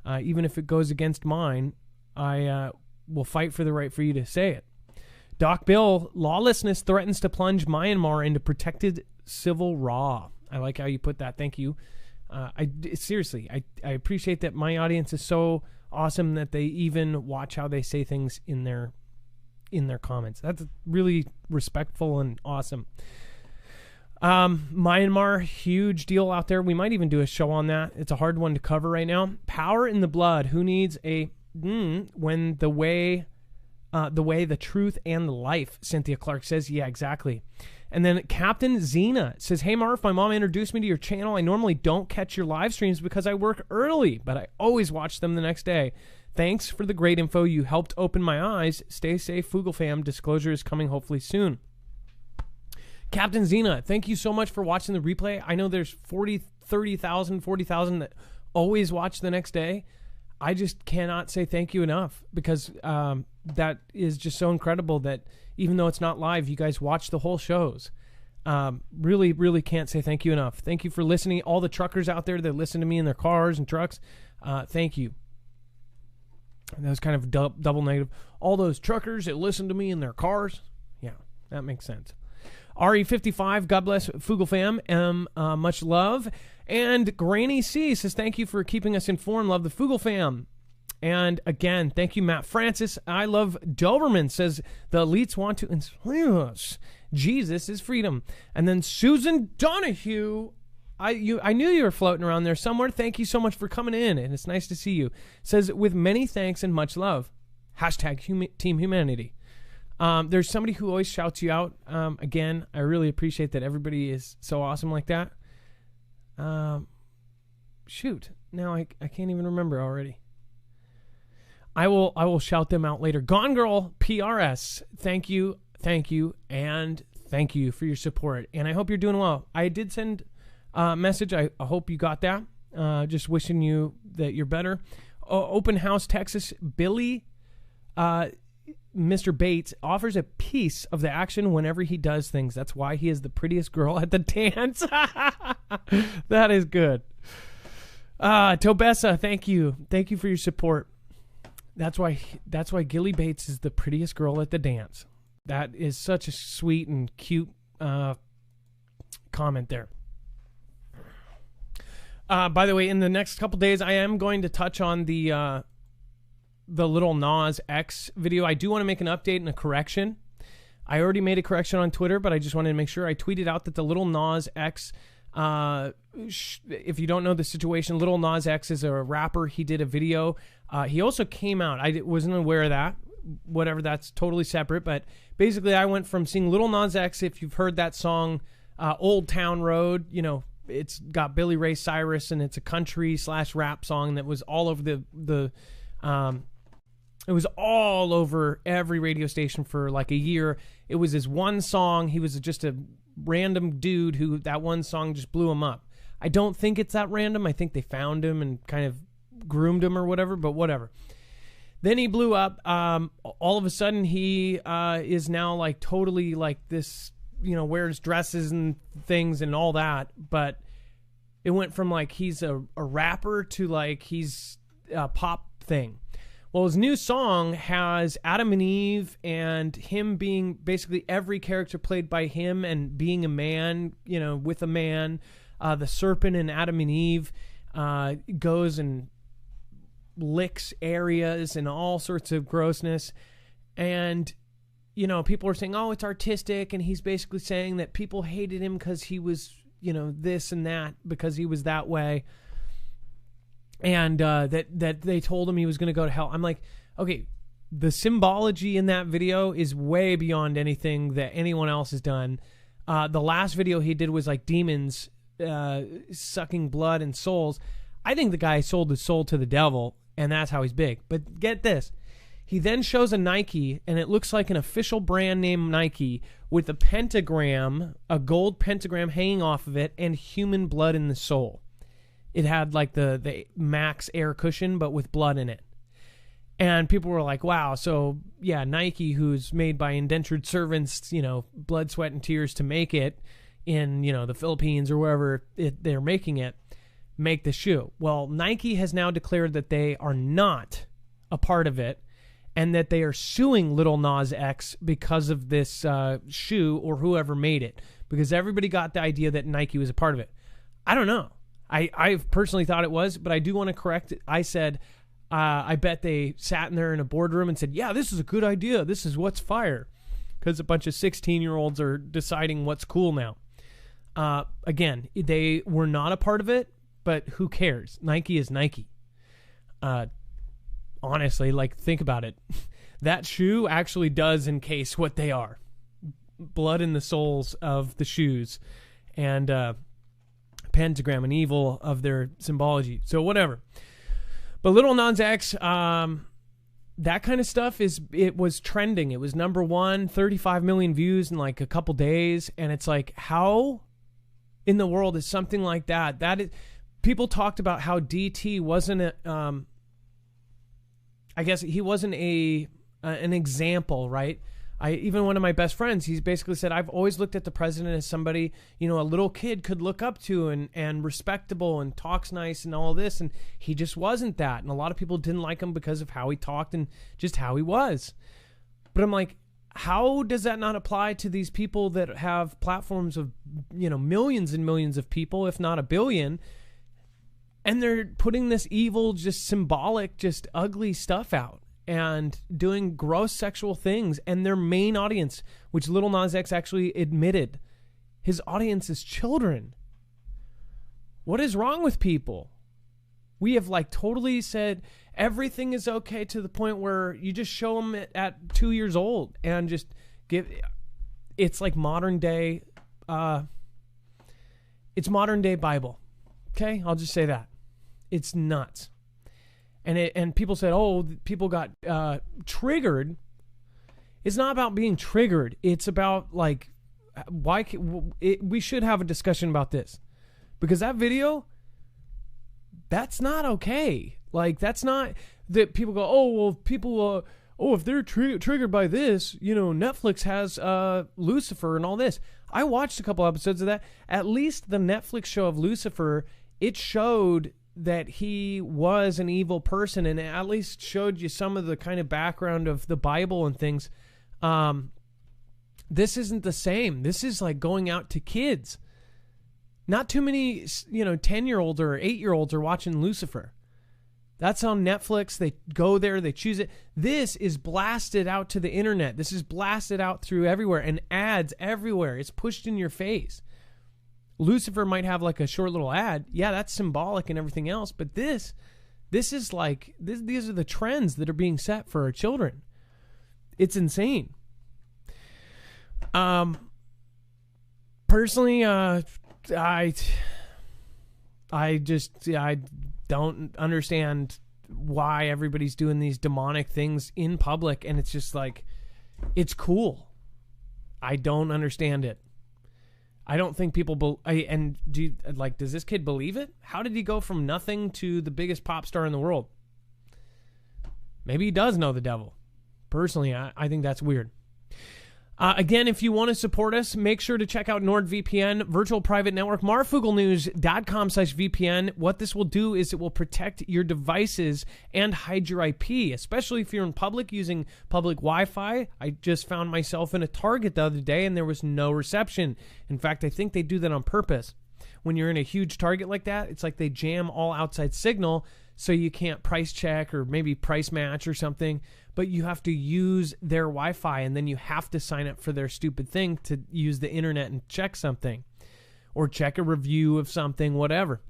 even if it goes against mine, I will fight for the right for you to say it. Doc Bill, lawlessness threatens to plunge Myanmar into protected civil law. I like how you put that. Thank you. I appreciate that my audience is so awesome that they even watch how they say things in their comments. That's really respectful and awesome. Myanmar, huge deal out there. We might even do a show on that. It's a hard one to cover right now. Power in the blood. Who needs when the way, the truth, and the life, Cynthia Clark says. Yeah, exactly. And then Captain Xena says, hey, Marf, my mom introduced me to your channel. I normally don't catch your live streams because I work early, but I always watch them the next day. Thanks for the great info. You helped open my eyes. Stay safe, Fugel fam. Disclosure is coming hopefully soon. Captain Xena, thank you so much for watching the replay. I know there's 30,000 that always watch the next day. I just cannot say thank you enough because that is just so incredible that even though it's not live, you guys watch the whole shows. Really, really can't say thank you enough. Thank you for listening. All the truckers out there that listen to me in their cars and trucks, thank you. And that was kind of double negative. All those truckers that listen to me in their cars. Yeah, that makes sense. RE55, God bless Fugle fam. Much love. And Granny C says, thank you for keeping us informed. Love the Fugle fam. And again, thank you, Matt Francis. I love Doberman says, the elites want to enslave us. Jesus is freedom. And then Susan Donahue, I knew you were floating around there somewhere. Thank you so much for coming in, and it's nice to see you. Says, with many thanks and much love. Hashtag Team Humanity. There's somebody who always shouts you out. Again, I really appreciate that everybody is so awesome like that. Shoot. Now I can't even remember already. I will shout them out later. Gone Girl PRS, thank you, and thank you for your support. And I hope you're doing well. I did send message. I hope you got that. Just wishing you that you're better. Open House Texas, Billy, Mr. Bates offers a piece of the action whenever he does things. That's why he is the prettiest girl at the dance. That is good. Tobessa, thank you for your support. That's why Gilly Bates is the prettiest girl at the dance. That is such a sweet and cute comment there. By the way, in the next couple days, I am going to touch on the Lil Nas X video. I do want to make an update and a correction. I already made a correction on Twitter, but I just wanted to make sure. I tweeted out that the Lil Nas X, if you don't know the situation, Lil Nas X is a rapper. He did a video. He also came out. I wasn't aware of that. Whatever, that's totally separate. But basically, I went from seeing Lil Nas X, if you've heard that song, Old Town Road, you know, it's got Billy Ray Cyrus, and it's a country/rap song that was all over it was all over every radio station for like a year. It was his one song. He was just a random dude who that one song just blew him up. I don't think it's that random. I think they found him and kind of groomed him or whatever, but whatever. Then he blew up. All of a sudden, he is now like totally like this, you know, wears dresses and things and all that. But it went from like he's a rapper to like he's a pop thing. Well, his new song has Adam and Eve and him being basically every character played by him and being a man, you know, with a man. The serpent in Adam and Eve goes and licks areas and all sorts of grossness. And, you know, people are saying, oh, it's artistic. And he's basically saying that people hated him because he was, you know, this and that, because he was that way. And that they told him he was going to go to hell. I'm like, okay, the symbology in that video is way beyond anything that anyone else has done. The last video he did was like demons sucking blood and souls. I think the guy sold his soul to the devil, and that's how he's big. But get this. He then shows a Nike, and it looks like an official brand name Nike with a pentagram, a gold pentagram hanging off of it, and human blood in the sole. It had like the Max Air cushion, but with blood in it. And people were like, wow, so yeah, Nike, who's made by indentured servants, you know, blood, sweat, and tears to make it in, you know, the Philippines or wherever they're making it, make the shoe. Well, Nike has now declared that they are not a part of it and that they are suing Lil Nas X because of this shoe or whoever made it, because everybody got the idea that Nike was a part of it. I don't know. I personally thought it was, but I do want to correct it. I said, I bet they sat in there in a boardroom and said, yeah, this is a good idea. This is what's fire. Because a bunch of 16-year-olds are deciding what's cool now. Again, they were not a part of it, but who cares? Nike is Nike. Honestly, like, think about it. That shoe actually does encase what they are. Blood in the soles of the shoes. And pentagram and evil of their symbology. So whatever. But Lil Nas X, that kind of stuff it was trending. It was number one, 35 million views in like a couple days. And it's like, how in the world is something like that? That is, people talked about how DT wasn't I guess he wasn't an example, right, Even one of my best friends, he's basically said, I've always looked at the president as somebody, you know, a little kid could look up to and respectable and talks nice and all this. And he just wasn't that. And a lot of people didn't like him because of how he talked and just how he was. But I'm like, how does that not apply to these people that have platforms of, you know, millions and millions of people, if not a billion, and they're putting this evil, just symbolic, just ugly stuff out and doing gross sexual things, and their main audience, which Lil Nas X actually admitted, his audience is children. What is wrong with people? We have like totally said everything is okay to the point where you just show them at 2 years old and just it's like modern day, it's modern day Bible. Okay. I'll just say that it's nuts. And people said, oh, people got, triggered. It's not about being triggered. It's about like, we should have a discussion about this, because that video, that's not okay. Like, that's not that people go, oh, well, people, if they're triggered by this, you know, Netflix has Lucifer and all this. I watched a couple episodes of that. At least the Netflix show of Lucifer, it showed that he was an evil person, and it at least showed you some of the kind of background of the Bible and things. This isn't the same. This is like going out to kids. Not too many, you know, 10-year-olds or 8-year-olds are watching Lucifer. That's on Netflix. They go there, they choose it. This is blasted out to the internet. This is blasted out through everywhere, and ads everywhere. It's pushed in your face. Lucifer might have like a short little ad. Yeah, that's symbolic and everything else. But this is like, these are the trends that are being set for our children. It's insane. Personally, I don't understand why everybody's doing these demonic things in public, and it's just like, it's cool. I don't understand it. I don't think people does this kid believe it? How did he go from nothing to the biggest pop star in the world? Maybe he does know the devil. Personally, I think that's weird. Again, if you want to support us, make sure to check out NordVPN, virtual private network, marfugelnews.com/VPN. What this will do is it will protect your devices and hide your IP, especially if you're in public using public Wi-Fi. I just found myself in a Target the other day and there was no reception. In fact, I think they do that on purpose. When you're in a huge Target like that, it's like they jam all outside signal so you can't price check or maybe price match or something. But you have to use their Wi-Fi, and then you have to sign up for their stupid thing to use the internet and check something or check a review of something, whatever.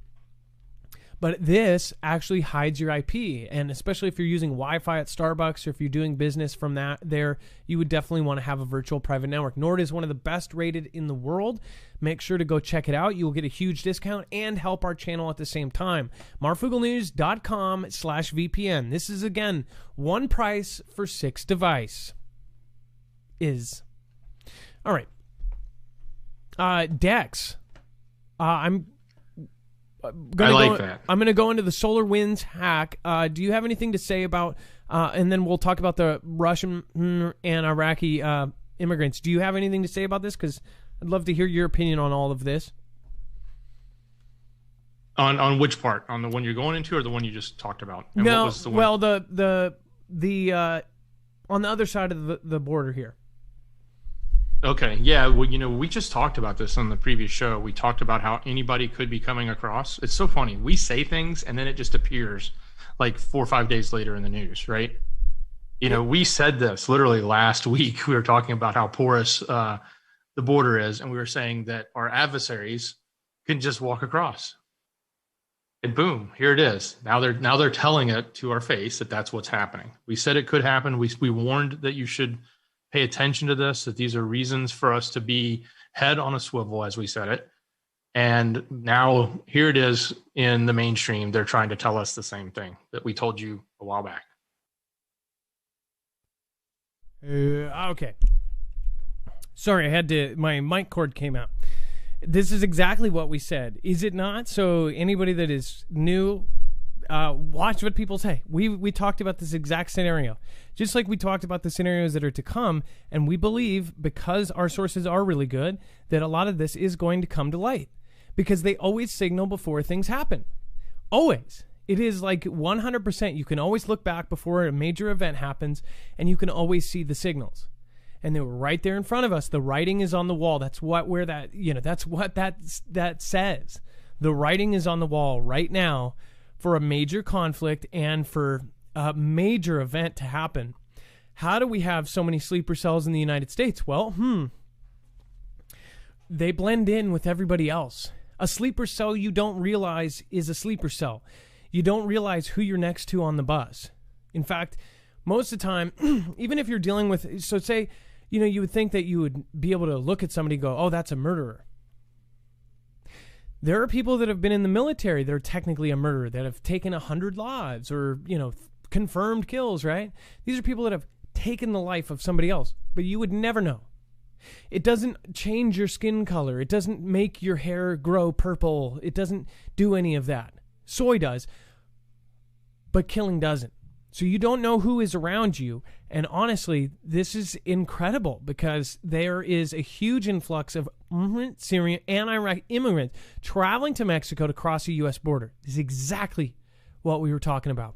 But this actually hides your IP, and especially if you're using Wi-Fi at Starbucks or if you're doing business from that there, you would definitely want to have a virtual private network. Nord is one of the best rated in the world. Make sure to go check it out. You will get a huge discount and help our channel at the same time. marfugelnews.com/VPN. This is, again, one price for 6 device. All right. Dex. I'm going to go into the SolarWinds hack. Do you have anything to say about, and then we'll talk about the Russian and Iraqi immigrants. Do you have anything to say about this? Because I'd love to hear your opinion on all of this. On which part? On the one you're going into, or the one you just talked about? And no, what was the one? Well, the on the other side of the border here. Okay, yeah, well, you know, we just talked about this on the previous show. We talked about how anybody could be coming across. It's so funny. We say things, and then it just appears like 4 or 5 days later in the news, right? You know, we said this literally last week. We were talking about how porous the border is, and we were saying that our adversaries can just walk across. And boom, here it is. Now they're telling it to our face that that's what's happening. We said it could happen. We warned that you should pay attention to this, that these are reasons for us to be head on a swivel, as we said it. And now here it is in the mainstream. They're trying to tell us the same thing that we told you a while back. Okay. Sorry, my mic cord came out. This is exactly what we said. Is it not? So anybody that is new, watch what people say. We talked about this exact scenario, just like we talked about the scenarios that are to come, and we believe, because our sources are really good, that a lot of this is going to come to light, because they always signal before things happen. Always. It is like 100%. You can always look back before a major event happens, and you can always see the signals. And they were right there in front of us. The writing is on the wall. That's what that says. The writing is on the wall right now for a major conflict and for a major event to happen. How do we have so many sleeper cells in the United States? Well, they blend in with everybody else. A sleeper cell you don't realize is a sleeper cell. You don't realize who you're next to on the bus. In fact, most of the time, even if you're dealing with, so say, you would think that you would be able to look at somebody and go, oh, that's a murderer. There are people that have been in the military that are technically a murderer, that have taken 100 lives or, confirmed kills, right? These are people that have taken the life of somebody else, but you would never know. It doesn't change your skin color. It doesn't make your hair grow purple. It doesn't do any of that. Soy does, but killing doesn't. So you don't know who is around you. And honestly, this is incredible because there is a huge influx of Syrian and Iraq immigrants traveling to Mexico to cross the U.S. border. This is exactly what we were talking about.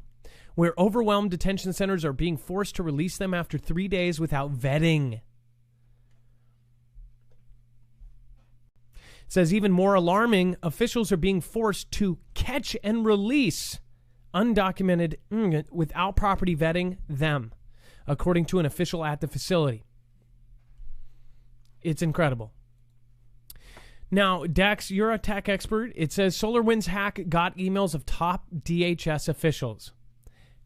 Where overwhelmed detention centers are being forced to release them after 3 days without vetting. It says even more alarming, officials are being forced to catch and release undocumented without property vetting them, according to an official at the facility. It's incredible. Now, Dex, you're a tech expert. It says SolarWinds hack got emails of top DHS officials.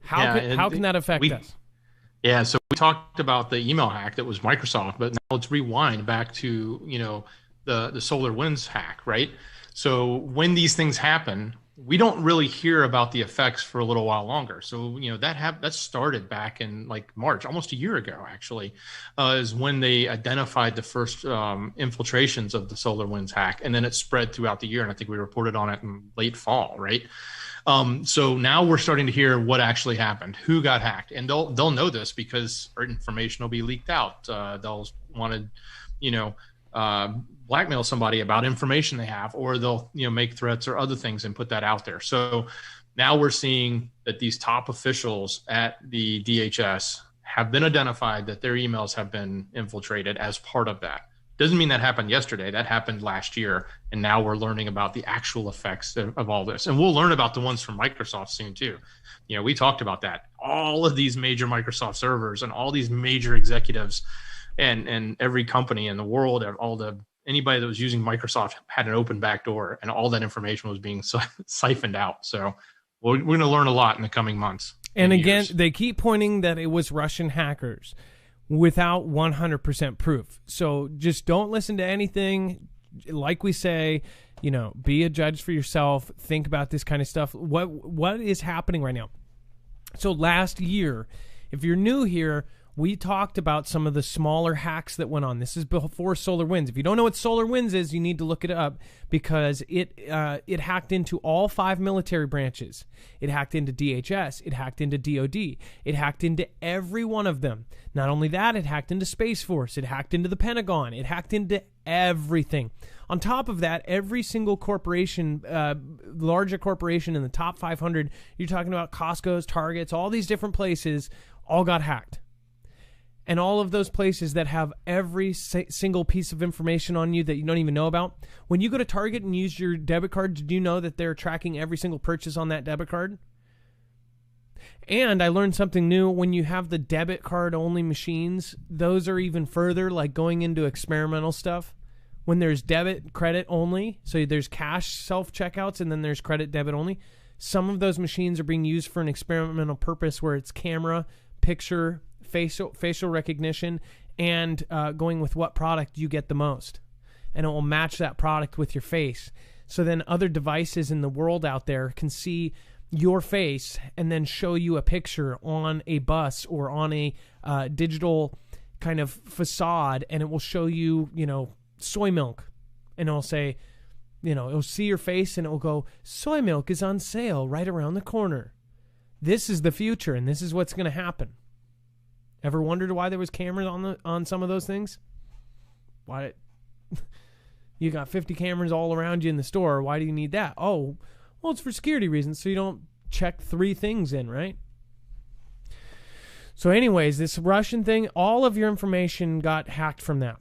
How can that affect us? Yeah, so we talked about the email hack that was Microsoft, but now let's rewind back to, the SolarWinds hack, right? So when these things happen, we don't really hear about the effects for a little while longer. So, that started back in like March, almost a year ago, actually, is when they identified the first infiltrations of the SolarWinds hack. And then it spread throughout the year. And I think we reported on it in late fall, right? So now we're starting to hear what actually happened, who got hacked. And they'll know this because our information will be leaked out. They'll want to, blackmail somebody about information they have, or they'll make threats or other things and put that out there. So now we're seeing that these top officials at the DHS have been identified, that their emails have been infiltrated as part of that. Doesn't mean that happened yesterday. That happened last year, and now we're learning about the actual effects of all this. And we'll learn about the ones from Microsoft soon too. We talked about that. All of these major Microsoft servers and all these major executives and every company in the world, anybody that was using Microsoft had an open backdoor, and all that information was being siphoned out. So we're going to learn a lot in the coming months. And again, they keep pointing that it was Russian hackers without 100% proof. So just don't listen to anything. Like we say, be a judge for yourself. Think about this kind of stuff. What is happening right now? So last year, if you're new here, we talked about some of the smaller hacks that went on. This is before SolarWinds. If you don't know what SolarWinds is, you need to look it up because it hacked into all 5 military branches. It hacked into DHS. It hacked into DOD. It hacked into every one of them. Not only that, it hacked into Space Force. It hacked into the Pentagon. It hacked into everything. On top of that, every single corporation, larger corporation in the top 500, you're talking about Costco's, Targets, all these different places, all got hacked. And all of those places that have every single piece of information on you that you don't even know about. When you go to Target and use your debit card, did you know that they're tracking every single purchase on that debit card? And I learned something new. When you have the debit card only machines, those are even further, like going into experimental stuff. When there's debit, credit only, so there's cash self-checkouts and then there's credit, debit only. Some of those machines are being used for an experimental purpose where it's camera, picture, facial recognition, and going with what product you get the most. And it will match that product with your face. So then other devices in the world out there can see your face and then show you a picture on a bus or on a digital kind of facade, and it will show you, soy milk. And it'll say, It'll see your face and it will go, soy milk is on sale right around the corner. This is the future, and this is what's going to happen. Ever wondered why there was cameras on some of those things? Why? You got 50 cameras all around you in the store. Why do you need that? Oh, well, it's for security reasons, so you don't check 3 things in, right? So anyways, this Russian thing, all of your information got hacked from that.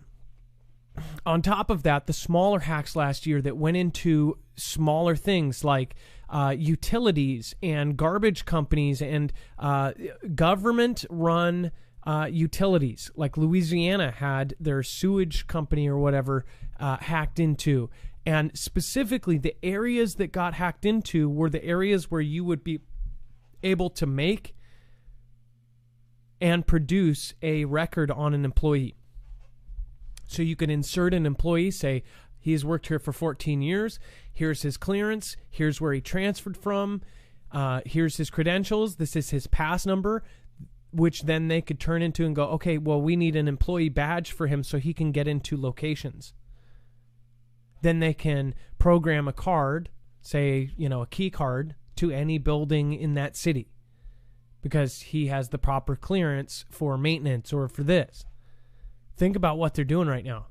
On top of that, the smaller hacks last year that went into smaller things like utilities and garbage companies and government-run utilities, like Louisiana had their sewage company or whatever hacked into. And specifically, the areas that got hacked into were the areas where you would be able to make and produce a record on an employee. So you can insert an employee, say, he's worked here for 14 years. Here's his clearance. Here's where he transferred from. Here's his credentials. This is his pass number, which then they could turn into and go, okay, well, we need an employee badge for him so he can get into locations. Then they can program a card, say, a key card, to any building in that city because he has the proper clearance for maintenance or for this. Think about what they're doing right now.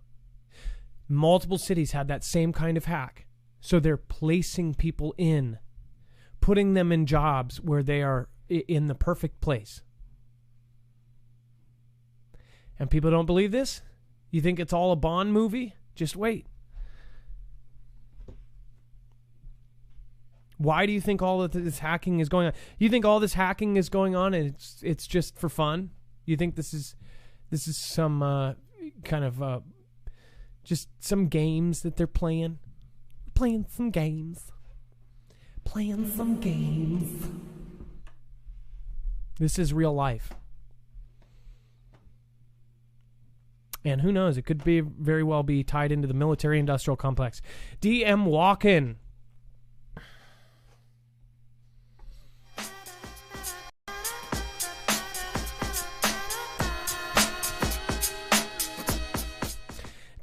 Multiple cities had that same kind of hack. So they're placing people in, putting them in jobs where they are in the perfect place. And people don't believe this? You think it's all a Bond movie? Just wait. Why do you think all of this hacking is going on? You think all this hacking is going on and it's just for fun? You think this is some kind of just some games that they're playing? Playing some games. This is real life. And who knows? It could be very well be tied into the military-industrial complex. DM Walken.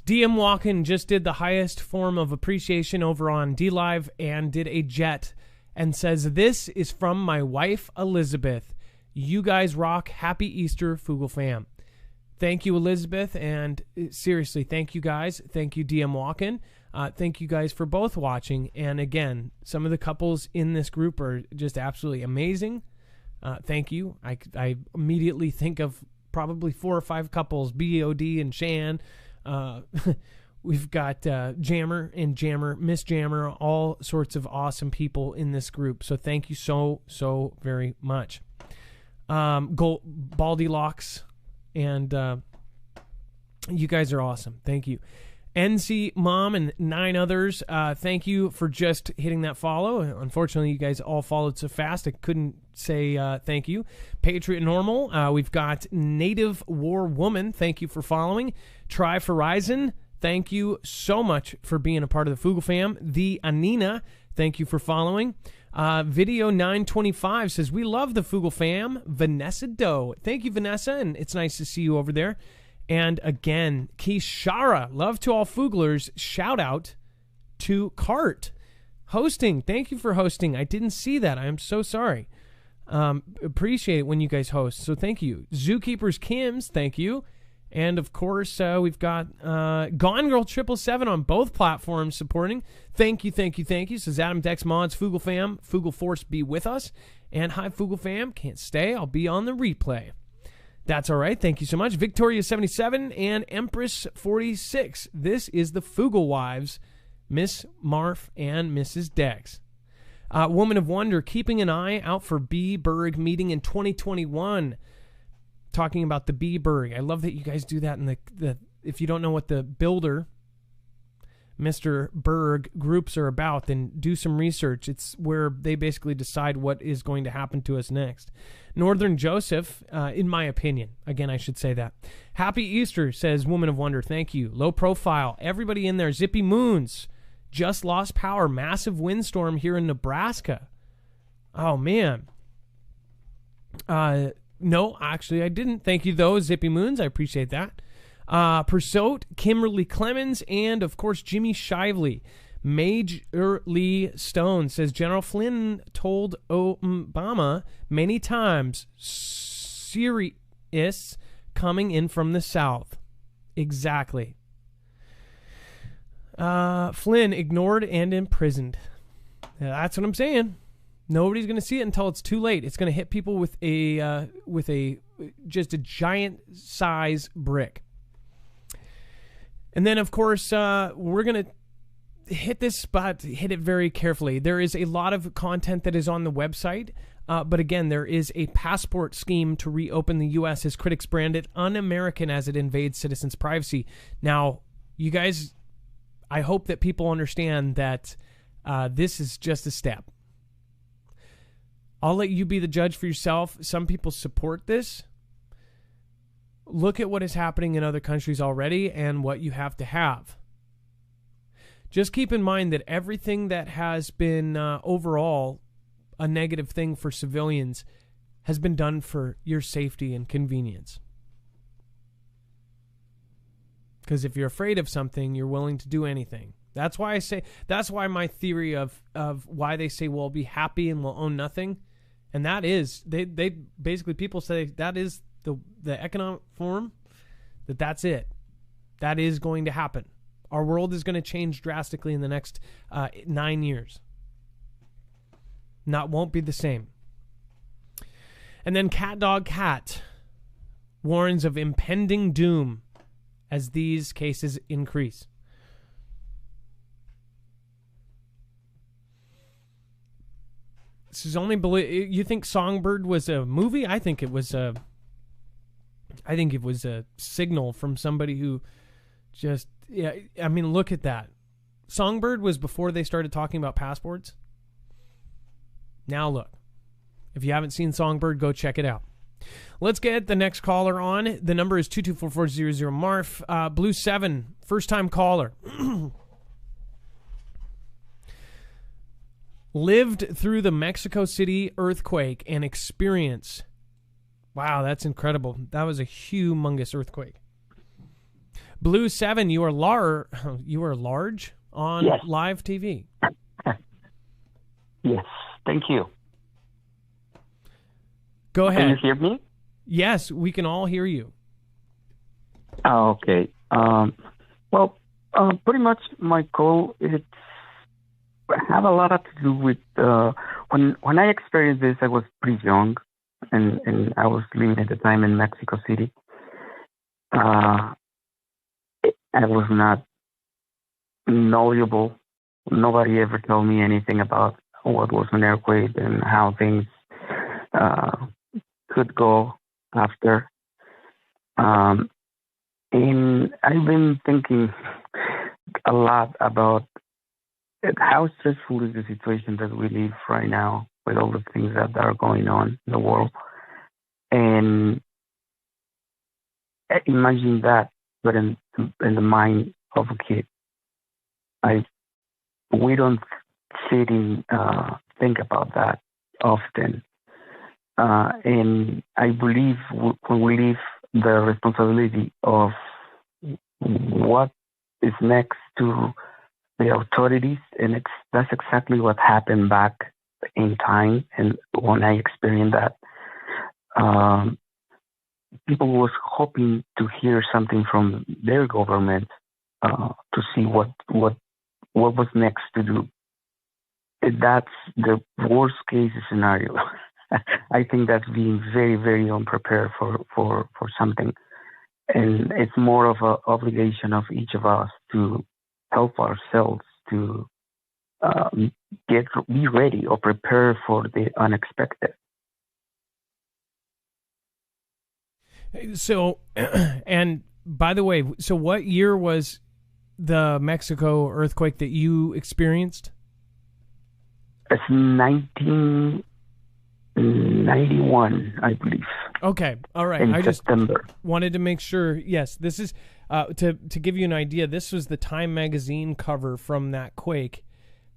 DM Walken just did the highest form of appreciation over on DLive and did a jet and says, "This is from my wife, Elizabeth. You guys rock. Happy Easter, Fugle fam." Thank you, Elizabeth, and seriously, thank you guys. Thank you, DM Walken. Thank you guys for both watching. And again, some of the couples in this group are just absolutely amazing. Thank you. I immediately think of probably 4 or 5 couples, BOD and Shan. We've got Jammer and Jammer, Miss Jammer, all sorts of awesome people in this group. So thank you so very much. Baldy Locks, and you guys are awesome. Thank you. NC Mom and 9 others, thank you for just hitting that follow. Unfortunately, you guys all followed so fast, I couldn't say thank you. Patriot Normal, we've got Native War Woman, thank you for following. Try Horizon, thank you so much for being a part of the Fugle fam. The Anina, thank you for following. Video 925 says, we love the Fugle fam. Vanessa Doe, thank you, Vanessa, and it's nice to see you over there. And again, Kishara, love to all Fuglers. Shout out to Cart hosting. Thank you for hosting. I didn't see that. I am so sorry. Appreciate it when you guys host. So thank you. Zookeepers Kims, thank you. And of course, we've got Gone Girl 777 on both platforms supporting. Thank you. Says Adam Dex Mods, Fugle fam, Fugle Force be with us. And hi, Fugle fam, can't stay. I'll be on the replay. That's all right. Thank you so much. Victoria77 and Empress46. This is the Fugle Wives, Miss Marf and Mrs. Dex. Woman of Wonder, keeping an eye out for B-Berg meeting in 2021. Talking about the B-Berg. I love that you guys do that in the if you don't know what the builder, Mr. Berg groups are about, then do some research. It's where they basically decide what is going to happen to us next. Northern Joseph, in my opinion, again, I should say that. Happy Easter, says Woman of Wonder. Thank you. Low profile. Everybody in there. Zippy Moons. Just lost power. Massive windstorm here in Nebraska. Oh, man. No, actually, I didn't. Thank you, though, Zippy Moons. I appreciate that. Persote, Kimberly Clemens, and, of course, Jimmy Shively. Major Lee Stone says General Flynn told Obama many times, serious coming in from the South. Exactly. Flynn ignored and imprisoned. That's what I'm saying. Nobody's going to see it until it's too late. It's going to hit people with a just a giant size brick. And then, of course, we're going to hit this spot, hit it very carefully. There is a lot of content that is on the website. But again, there is a passport scheme to reopen the U.S. as critics brand it un-American as it invades citizens' privacy. Now, you guys, I hope that people understand that this is just a step. I'll let you be the judge for yourself. Some people support this. Look at what is happening in other countries already and what you have to have. Just keep in mind that everything that has been overall a negative thing for civilians has been done for your safety and convenience. Because if you're afraid of something, you're willing to do anything. That's why my theory of why they say we'll be happy and we'll own nothing. And that is, they basically, people say that is the economic form, that's it. That is going to happen. Our world is going to change drastically in the next 9 years. Won't be the same. And then Cat Dog Cat warns of impending doom as these cases increase. This is only you think Songbird was a movie? I think it was a signal from somebody who just, yeah, I mean, look at that. Songbird was before they started talking about passports. Now look. If you haven't seen Songbird, go check it out. Let's get the next caller on. The number is 224-400 Marf. Blue 7, first time caller. Lived through the Mexico City earthquake and experience. Wow, that's incredible. That was a humongous earthquake. Blue 7, you are large on live TV. Yes, thank you. Go ahead. Can you hear me? Yes, we can all hear you. Oh, okay. Pretty much my goal is have a lot to do with when I experienced this. I was pretty young, and I was living at the time in Mexico City. I was not knowledgeable. Nobody ever told me anything about what was an earthquake and how things could go after. And I've been thinking a lot about how stressful is the situation that we live right now with all the things that are going on in the world. And imagine that, but in the mind of a kid. We don't sit and think about that often. And I believe when we leave the responsibility of what is next to the authorities, and that's exactly what happened back in time. And when I experienced that, people was hoping to hear something from their government to see what was next to do. That's the worst case scenario. I think that's being very, very unprepared for something. And it's more of an obligation of each of us to help ourselves to be ready or prepare for the unexpected. So, and by the way, so what year was the Mexico earthquake that you experienced? It's 1991, I believe. Okay, all right. In September. Just wanted to make sure. Yes, this is to give you an idea. This was the Time magazine cover from that quake.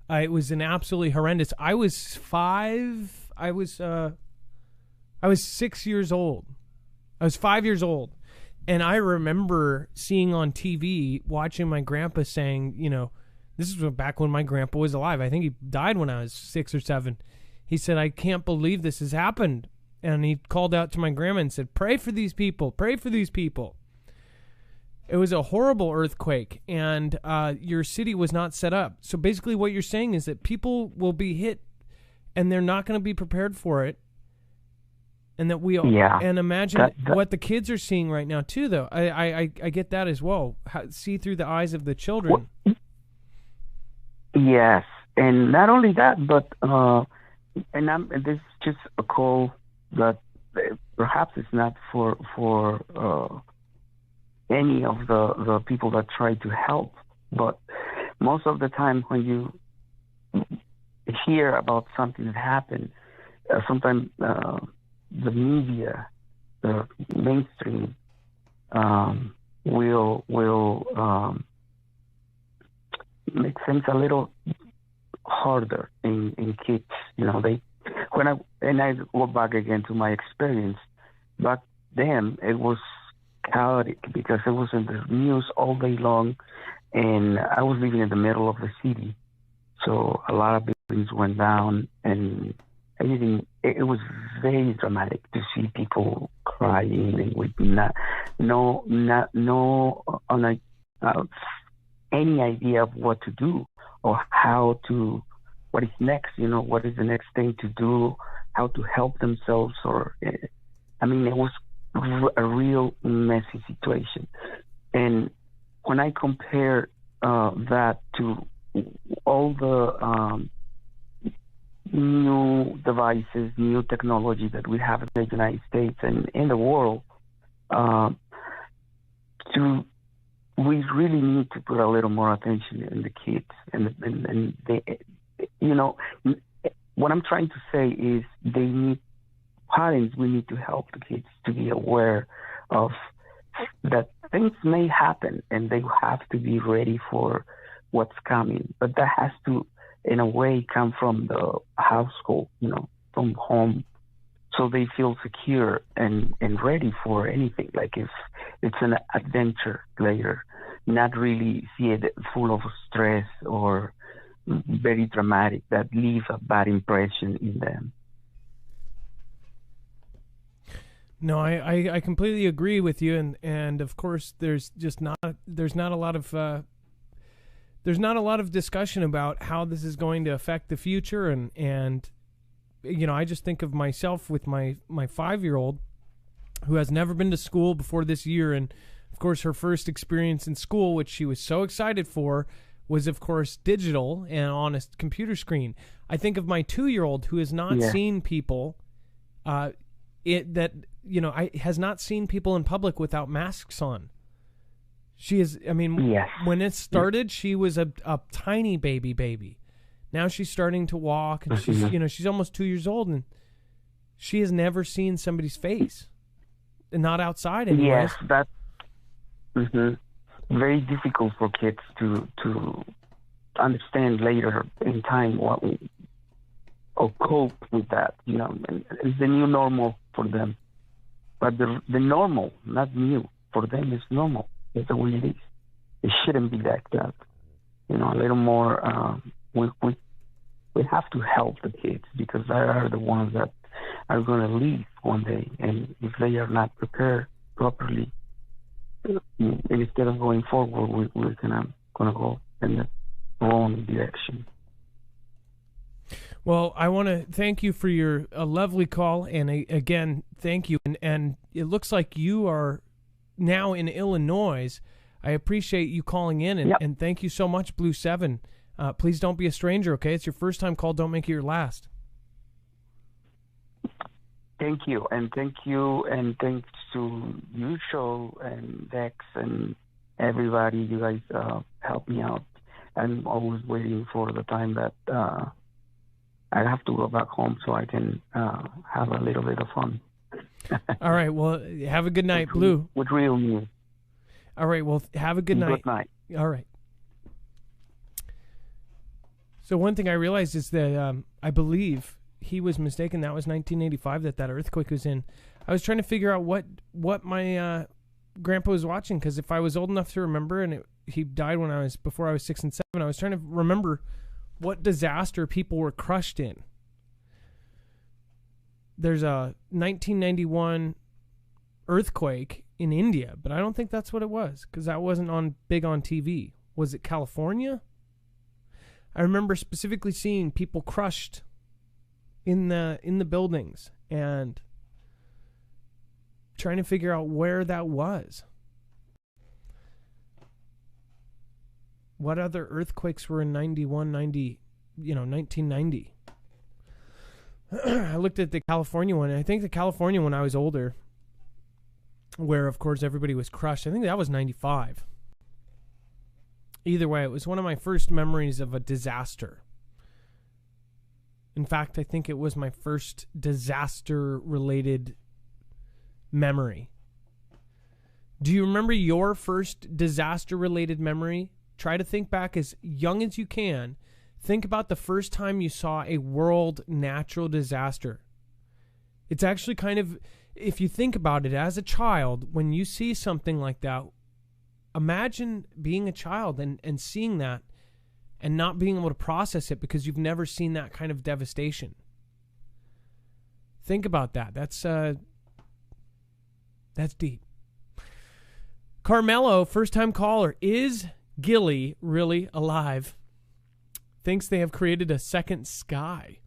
It was an absolutely horrendous. I was 5. I was 6 years old. I was 5 years old, and I remember seeing on TV, watching my grandpa saying, This is back when my grandpa was alive. I think he died when I was 6 or 7. He said, I can't believe this has happened. And he called out to my grandma and said, pray for these people. Pray for these people. It was a horrible earthquake, and your city was not set up. So basically what you're saying is that people will be hit, and they're not going to be prepared for it. And that and imagine what the kids are seeing right now, too, though. I get that as well. See through the eyes of the children. Well, yes, and not only that, but this is just a call that perhaps it's not for any of the people that try to help, but most of the time when you hear about something that happened, sometimes the media, the mainstream, will make things a little harder in kids. You know, I go back again to my experience. Back then, it was chaotic because it was in the news all day long, and I was living in the middle of the city, so a lot of buildings went down, and everything. It was very dramatic to see people crying and with any idea of what to do or what is next. You know, what is the next thing to do? How to help themselves? It was a real messy situation. And when I compare that to all the new devices, new technology that we have in the United States and in the world, we really need to put a little more attention in the kids. And they, you know, what I'm trying to say is parents, we need to help the kids to be aware of that things may happen and they have to be ready for what's coming. But that has to, in a way, come from the household, you know, from home, so they feel secure and ready for anything. Like if it's an adventure later, not really see it full of stress or very dramatic that leave a bad impression in them. No, I completely agree with you, and of course there's not a lot of discussion about how this is going to affect the future, and you know, I just think of myself with my 5-year-old who has never been to school before this year, and of course her first experience in school, which she was so excited for, was of course digital and on a computer screen. I think of my 2-year-old who has not seen people has not seen people in public without masks on. She is, when it started, she was a tiny baby. Now she's starting to walk, and she's almost 2 years old, and she has never seen somebody's face, and not outside anyways. Yes, that's very difficult for kids to understand later in time or cope with that. You know, it's the new normal for them. But the normal, not new, for them is normal. It's the way it is. It shouldn't be like that. You know, a little more. We have to help the kids because they are the ones that are going to leave one day, and if they are not prepared properly, instead of going forward, we're going to go in the wrong direction. Well, I want to thank you for your lovely call, and again, thank you. And it looks like you are now in Illinois. I appreciate you calling in, and thank you so much, Blue 7. Please don't be a stranger, okay? It's your first time call. Don't make it your last. Thank you, and thanks to you, show, and Dex, and everybody. You guys help me out. I'm always waiting for the time that I have to go back home so I can have a little bit of fun. All right. Well, have a good night, Blue. With real news. All right. Well, have a good night. Good night. All right. So one thing I realized is that I believe he was mistaken. That was 1985 that earthquake was in. I was trying to figure out what my grandpa was watching, because if I was old enough to remember, and he died before I was 6 and 7. I was trying to remember what disaster people were crushed in. There's a 1991 earthquake in India, but I don't think that's what it was, because that wasn't big on TV. Was it California? I remember specifically seeing people crushed in the buildings and trying to figure out where that was. What other earthquakes were in 1990? I looked at the California one, and I think the California one I was older, where, of course, everybody was crushed. I think that was 95. Either way, it was one of my first memories of a disaster. In fact, I think it was my first disaster-related memory. Do you remember your first disaster-related memory? Try to think back as young as you can. Think about the first time you saw a world natural disaster. It's actually kind of, if you think about it as a child, when you see something like that, imagine being a child and seeing that and not being able to process it because you've never seen that kind of devastation. Think about that. That's deep. Carmelo, first-time caller. Is Gilly really alive? Thinks they have created a second sky.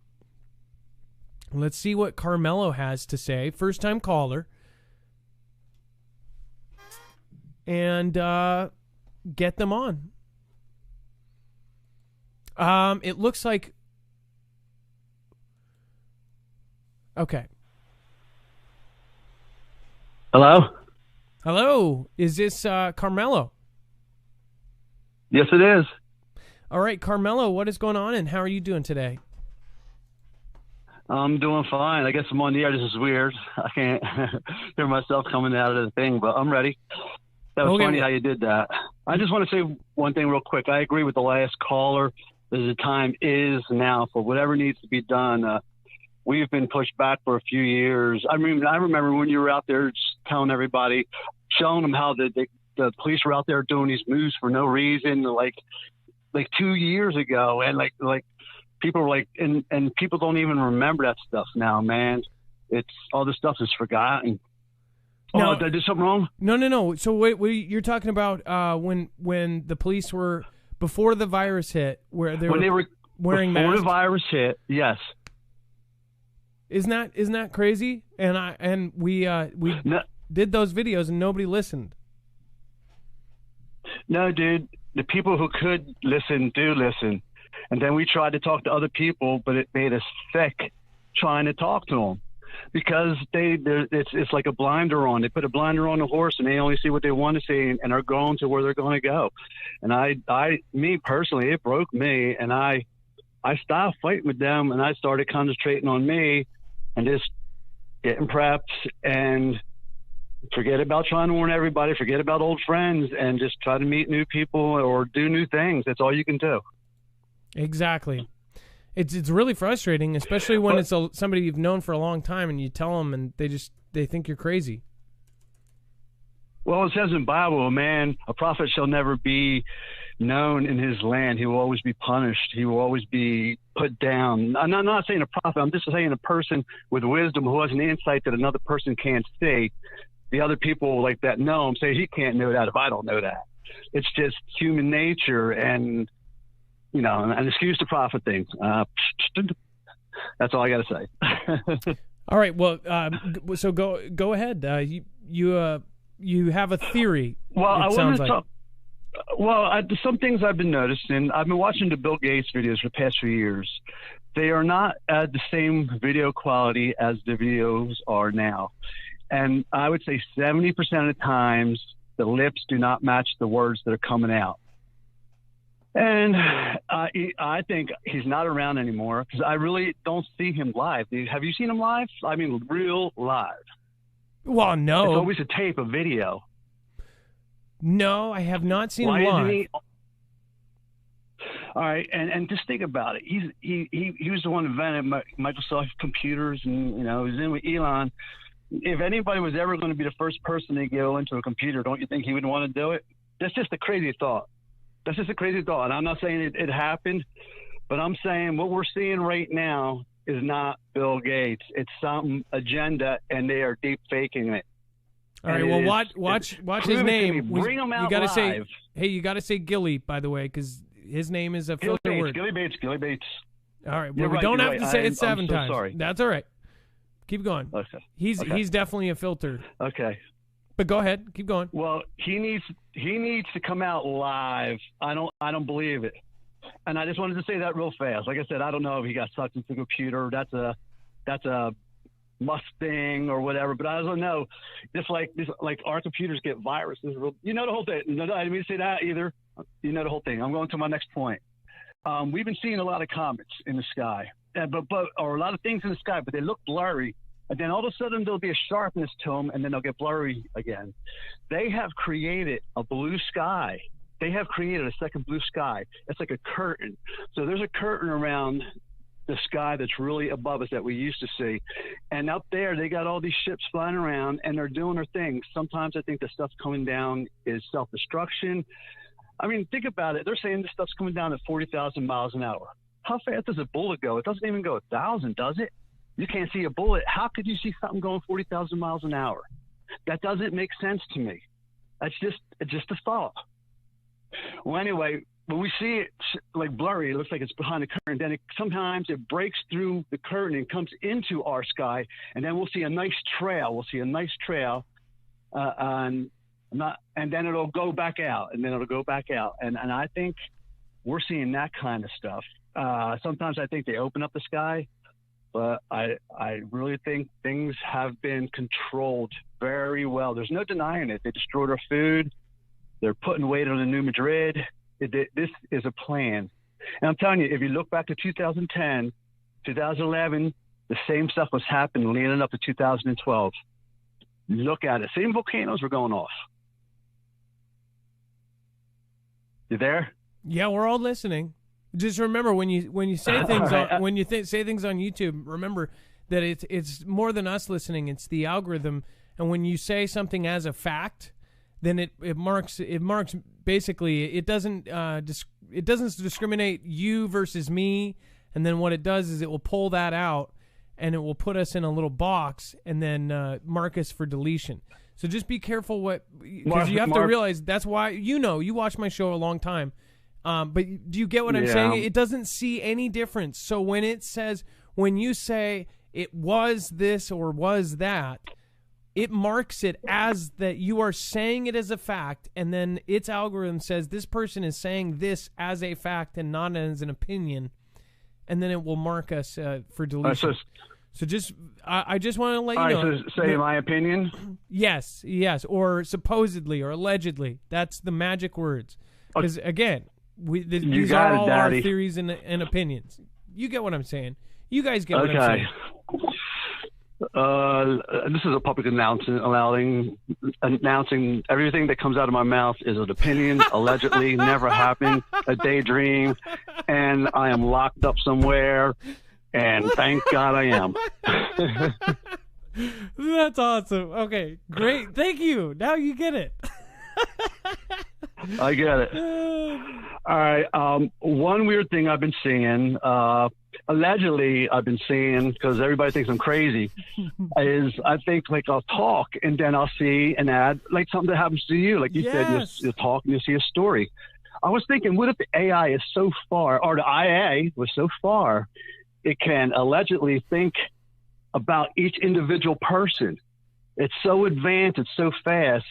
Let's see what Carmelo has to say. First-time caller. And get them on. It looks like... Okay. Hello? Hello. Is this Carmelo? Yes, it is. All right, Carmelo, what is going on and how are you doing today? I'm doing fine. I guess I'm on the air. This is weird. I can't hear myself coming out of the thing, but I'm ready. That was funny how you did that. I just want to say one thing real quick. I agree with the last caller. The time is now for whatever needs to be done. We've been pushed back for a few years. I remember when you were out there just telling everybody, showing them how the police were out there doing these moves for no reason, like 2 years ago, and like people were like, and people don't even remember that stuff now, man. It's all this stuff is forgotten. No, did I do something wrong? No. So wait, you're talking about when the police were before the virus hit, where they were wearing masks? Before the virus hit, yes. Isn't that crazy? And we did those videos and nobody listened. No, dude. The people who could listen do listen, and then we tried to talk to other people, but it made us sick trying to talk to them because it's like a blinder on. They put a blinder on the horse, and they only see what they want to see, and are going to where they're going to go. And me personally, it broke me, and I stopped fighting with them, and I started concentrating on me and just getting prepped and forget about trying to warn everybody, forget about old friends, and just try to meet new people or do new things. That's all you can do. Exactly. It's really frustrating, especially when it's somebody you've known for a long time and you tell them and they think you're crazy. Well, it says in the Bible, a prophet shall never be known in his land. He will always be punished. He will always be put down. I'm not saying a prophet. I'm just saying a person with wisdom who has an insight that another person can't see. The other people like that know him say he can't know that if I don't know that. It's just human nature, and an excuse to prophet things. That's all I got to say. All right. Well, so go ahead. You have a theory. Well, I wanted to talk. Well, some things I've been noticing. I've been watching the Bill Gates videos for the past few years. They are not at the same video quality as the videos are now. And I would say 70% of the times the lips do not match the words that are coming out. And I think he's not around anymore because I really don't see him live. Have you seen him live? I mean, real live. Well, no. It's always a tape, a video. No, I have not seen him live. All right, and just think about it. He was the one who invented Microsoft computers, and he was in with Elon. If anybody was ever going to be the first person to go into a computer, don't you think he would want to do it? That's just a crazy thought. And I'm not saying it happened, but I'm saying what we're seeing right now is not Bill Gates. It's some agenda, and they are deep faking it. All right. Well, watch his name. Bring him out live. Say, hey, you got to say Gilly, by the way, because his name is a filter word. Gilly Bates. All right. Well, we don't have to say it 7 times. Sorry. That's all right. Keep going. Okay. He's definitely a filter. Okay. But go ahead. Keep going. Well, he needs to come out live. I don't believe it. And I just wanted to say that real fast. Like I said, I don't know if he got sucked into the computer. That's a Mustang or whatever, but I don't know. Just like our computers get viruses. You know the whole thing. No, I didn't mean to say that either. You know the whole thing. I'm going to my next point. We've been seeing a lot of comets in the sky, or a lot of things in the sky, but they look blurry. And then all of a sudden there'll be a sharpness to them, and then they'll get blurry again. They have created a blue sky. They have created a second blue sky. It's like a curtain. So there's a curtain around the sky that's really above us that we used to see. And up there, they got all these ships flying around, and they're doing their thing. Sometimes I think the stuff coming down is self-destruction. I mean, think about it. They're saying this stuff's coming down at 40,000 miles an hour. How fast does a bullet go? It doesn't even go 1,000, does it? You can't see a bullet. How could you see something going 40,000 miles an hour? That doesn't make sense to me. That's just a thought. Well, anyway, when we see it like blurry, it looks like it's behind the curtain. Then sometimes it breaks through the curtain and comes into our sky, and then we'll see a nice trail. And then it'll go back out, and And I think we're seeing that kind of stuff. Sometimes I think they open up the sky, but I really think things have been controlled very well. There's no denying it. They destroyed our food. They're putting weight on the New Madrid. This is a plan. And I'm telling you, if you look back to 2010, 2011, the same stuff was happening leading up to 2012. Look at it. Same volcanoes were going off. You there? Yeah, we're all listening. Just remember when you say things say things on YouTube, remember that it's more than us listening. It's the algorithm, and when you say something as a fact, then it marks basically it doesn't discriminate you versus me, and then what it does is it will pull that out and it will put us in a little box and then mark us for deletion. So just be careful because you have to realize that's why you watch my show a long time. But do you get what I'm saying? It doesn't see any difference. So when you say it was this or was that, it marks it as that you are saying it as a fact, and then its algorithm says this person is saying this as a fact and not as an opinion, and then it will mark us for deletion. I just want to let you know. So say my opinion? Yes, or supposedly or allegedly. That's the magic words. Because, again, these are all our theories and opinions. You get what I'm saying. You guys get what I'm saying. This is a public announcing everything that comes out of my mouth is an opinion, allegedly, never happened, a daydream, and I am locked up somewhere, and thank God I am. That's awesome. Okay, great. Thank you. Now you get it. I get it. All right. One weird thing I've been seeing, allegedly I've been seeing, because everybody thinks I'm crazy, is I think like I'll talk and then I'll see an ad, like something that happens to you. Like you said, you'll talk and you'll see a story. I was thinking, what if the AI is so far, or the IA was so far, it can allegedly think about each individual person. It's so advanced, it's so fast.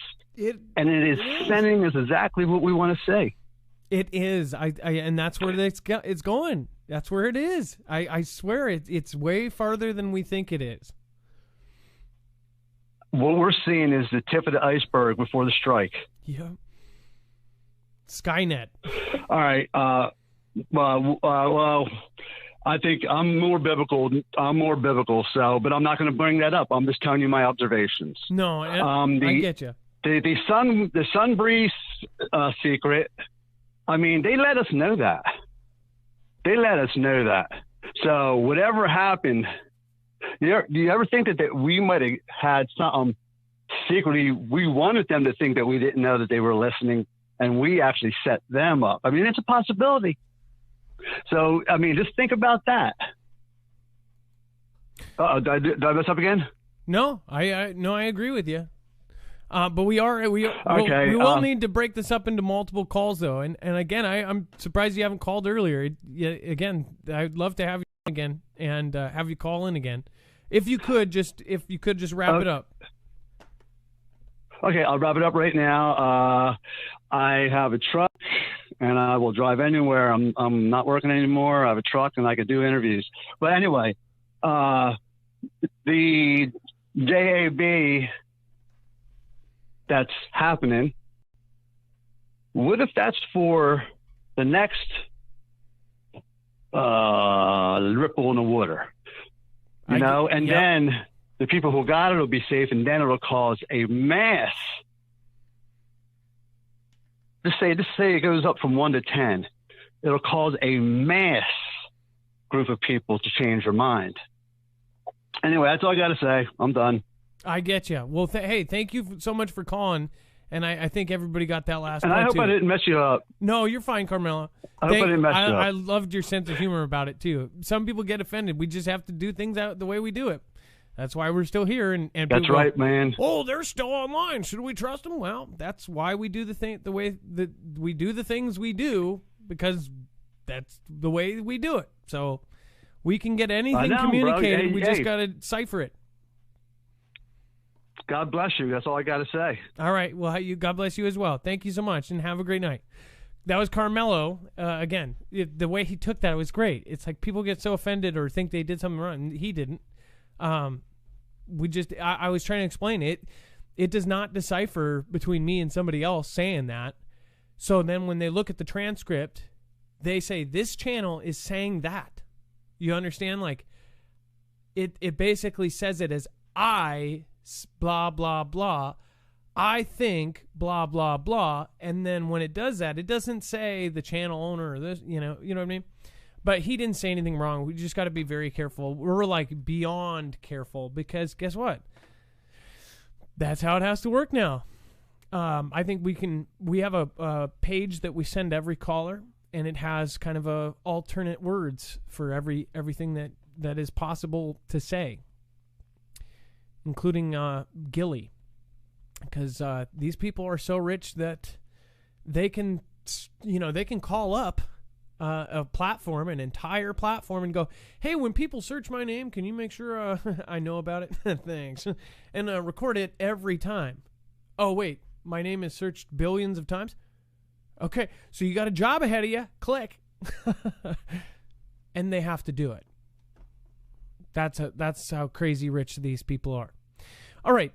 And it is sending us exactly what we want to say. It is. And that's where it's going. That's where it is. I swear it's way farther than we think it is. What we're seeing is the tip of the iceberg before the strike. Yeah. Skynet. All right. Well, I think I'm more biblical. So, but I'm not going to bring that up. I'm just telling you my observations. No, I get you. The sun breeze secret. I mean, they let us know that. So whatever happened, do you ever think that we might have had something secretly? We wanted them to think that we didn't know that they were listening and we actually set them up. I mean, it's a possibility. So, I mean, just think about that. Did I mess up again? No, I agree with you. But we will need to break this up into multiple calls, though. And again, I'm surprised you haven't called earlier. Again, I'd love to have you on again and have you call in again. If you could just wrap it up. Okay, I'll wrap it up right now. I have a truck, and I will drive anywhere. I'm not working anymore. I have a truck, and I could do interviews. But anyway, the JAB that's happening, what if that's for the next ripple in the water? Then the people who got it will be safe, and then it'll cause a mass. Just say it goes up from 1 to 10. It'll cause a mass group of people to change their mind. Anyway, that's all I got to say. I'm done. I get you. Well, hey, thank you so much for calling. And I think everybody got that last one. And I hope I didn't mess you up. No, you're fine, Carmelo. I hope I didn't mess you up. I loved your sense of humor about it, too. Some people get offended. We just have to do things out the way we do it. That's why we're still here. And that's right, man. Oh, they're still online. Should we trust them? Well, that's why we do the way that we do the things we do, because that's the way we do it. So we can get anything communicated. We just got to cipher it. God bless you. That's all I got to say. All right. Well, God bless you as well. Thank you so much, and have a great night. That was Carmelo. Again, the way he took that was great. It's like people get so offended or think they did something wrong, and he didn't. I was trying to explain it. It does not decipher between me and somebody else saying that. So then when they look at the transcript, they say, this channel is saying that. You understand? Like, it basically says it as I blah, blah, blah. I think blah, blah, blah. And then when it does that, it doesn't say the channel owner or this, you know what I mean? But he didn't say anything wrong. We just got to be very careful. We're like beyond careful, because guess what? That's how it has to work now. I think we have a page that we send every caller, and it has kind of alternate words for everything that is possible to say, including Gilly, because these people are so rich that they can call up a platform, an entire platform, and go, hey, when people search my name, can you make sure I know about it? Thanks. And record it every time. Oh, wait, my name is searched billions of times? Okay, so you got a job ahead of you. Click. And they have to do it. That's how crazy rich these people are. All right.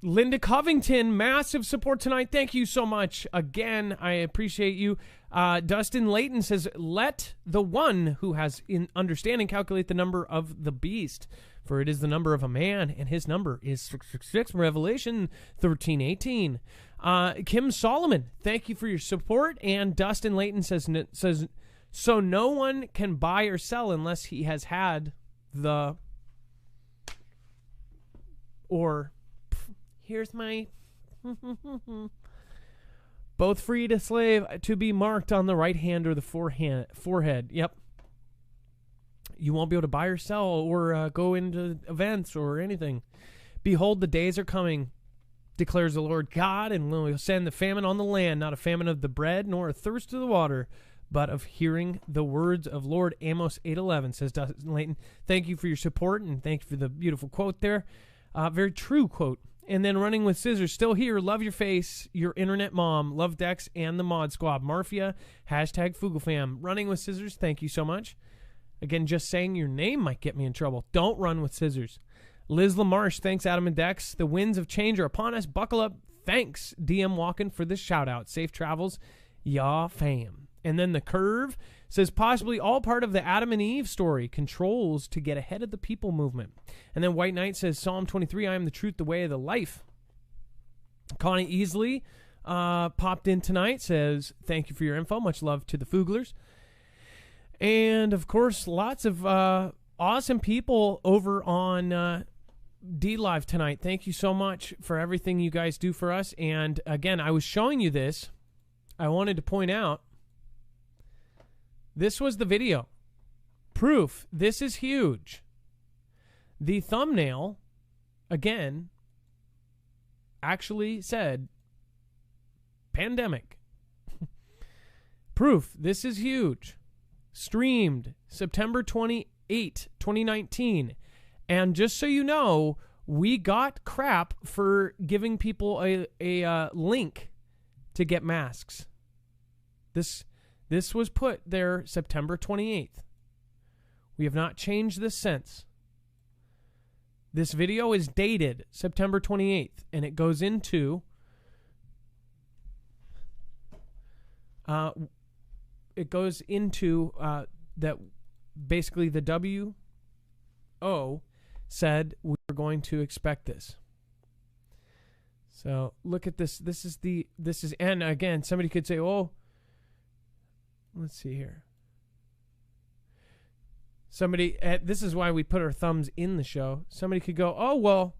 Linda Covington, massive support tonight. Thank you so much. Again, I appreciate you. Dustin Layton says, let the one who has in understanding calculate the number of the beast, for it is the number of a man, and his number is 666, Revelation 13:18. Kim Solomon, thank you for your support. And Dustin Layton says, so no one can buy or sell unless he has had the, or here's my both free to slave to be marked on the right hand or the forehead. Yep. You won't be able to buy or sell or go into events or anything. Behold, the days are coming, declares the Lord God, and will send the famine on the land, not a famine of the bread, nor a thirst of the water, but of hearing the words of Lord. Amos 8:11, says Dustin Layton. Thank you for your support, and thank you for the beautiful quote there. Very true quote. And then Running with Scissors, still here. Love your face, your internet mom. Love Dex and the Mod Squad. Marfia, hashtag FugelFam. Running with Scissors, thank you so much. Again, just saying your name might get me in trouble. Don't run with scissors. Liz LaMarche, thanks Adam and Dex. The winds of change are upon us. Buckle up. Thanks, DM Walken, for this shout out. Safe travels, y'all fam. And then The Curve says, possibly all part of the Adam and Eve story, controls to get ahead of the people movement. And then White Knight says, Psalm 23, I am the truth, the way, the life. Connie Easley popped in tonight, says, thank you for your info. Much love to the Fuglers. And, of course, lots of awesome people over on D-Live tonight. Thank you so much for everything you guys do for us. And again, I was showing you this. I wanted to point out, this was the video. Proof. This is huge. The thumbnail, again, actually said pandemic. Proof. This is huge. Streamed September 28, 2019. And just so you know, we got crap for giving people a link to get masks. This was put there September 28th. We have not changed this since. This video is dated September 28th, and it goes into that basically the WHO said we were going to expect this. So look at this. This is and again, somebody could say, oh, let's see here. Somebody, this is why we put our thumbs in the show. Somebody could go, oh, well,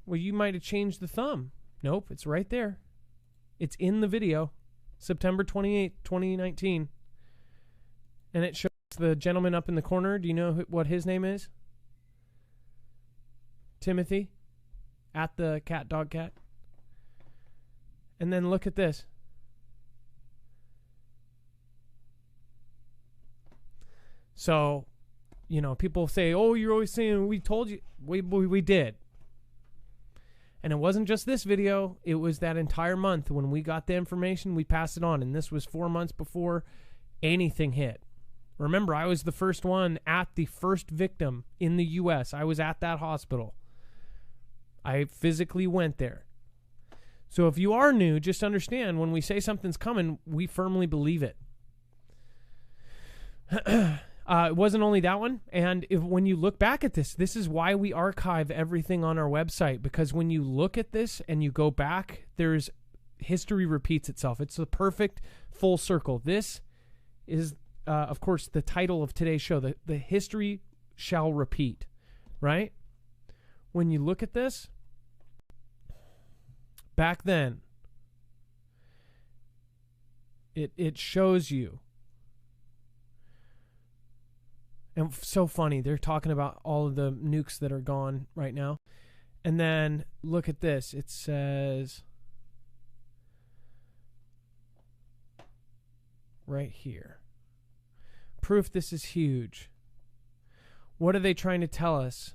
you might have changed the thumb. Nope, it's right there. It's in the video, September 28th, 2019. And it shows the gentleman up in the corner. Do you know what his name is? Timothy, at the Dog Cat. And then look at this. So, people say, oh, you're always saying we told you. We did. And it wasn't just this video. It was that entire month. When we got the information, we passed it on. And this was 4 months before anything hit. Remember, I was the first one at the first victim in the U.S. I was at that hospital. I physically went there. So if you are new, just understand, when we say something's coming, we firmly believe it. It wasn't only that one. And when you look back at this, this is why we archive everything on our website. Because when you look at this and you go back, history repeats itself. It's the perfect full circle. This is, of course, the title of today's show. The history shall repeat, right? When you look at this, back then, it shows you. And so funny, they're talking about all of the nukes that are gone right now. And then look at this. It says right here. Proof this is huge. What are they trying to tell us?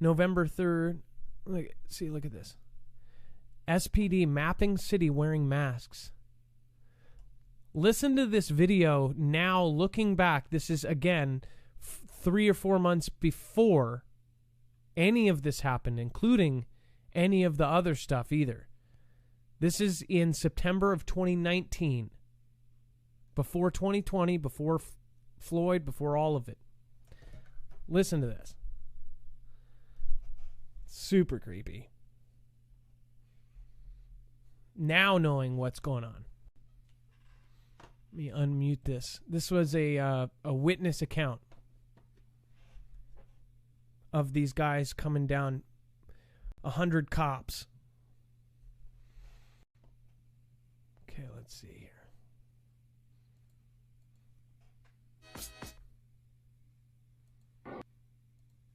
November 3rd. Look at this. SPD mapping city wearing masks. Listen to this video now looking back. This is, again, 3 or 4 months before any of this happened, including any of the other stuff either. This is in September of 2019. Before 2020, before Floyd, before all of it. Listen to this. Super creepy. Now knowing what's going on. Let me unmute this. This was a witness account of these guys coming down, 100 cops. Okay, let's see here.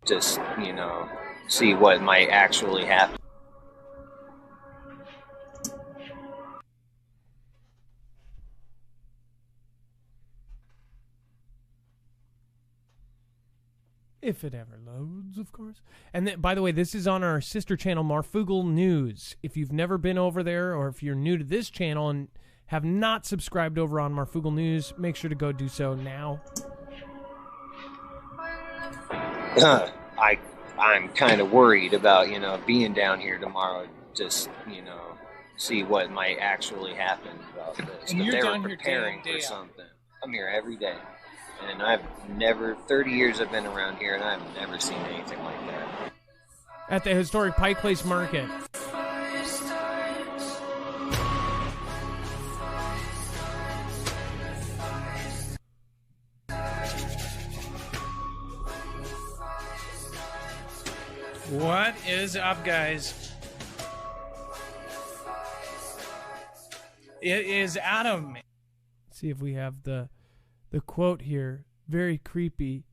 Just, see what might actually happen. If it ever loads, of course. And then, by the way, this is on our sister channel, Marfugal News. If you've never been over there, or if you're new to this channel and have not subscribed over on Marfugal News, make sure to go do so now. I'm kind of worried about, being down here tomorrow, just, see what might actually happen about this. And but you're they down were here preparing day for out. something. I'm here every day. And I've never, 30 years I've been around here, and I've never seen anything like that. At the historic Pike Place Market. is up, guys? It is Adam. Let's see if we have the quote here. Very creepy.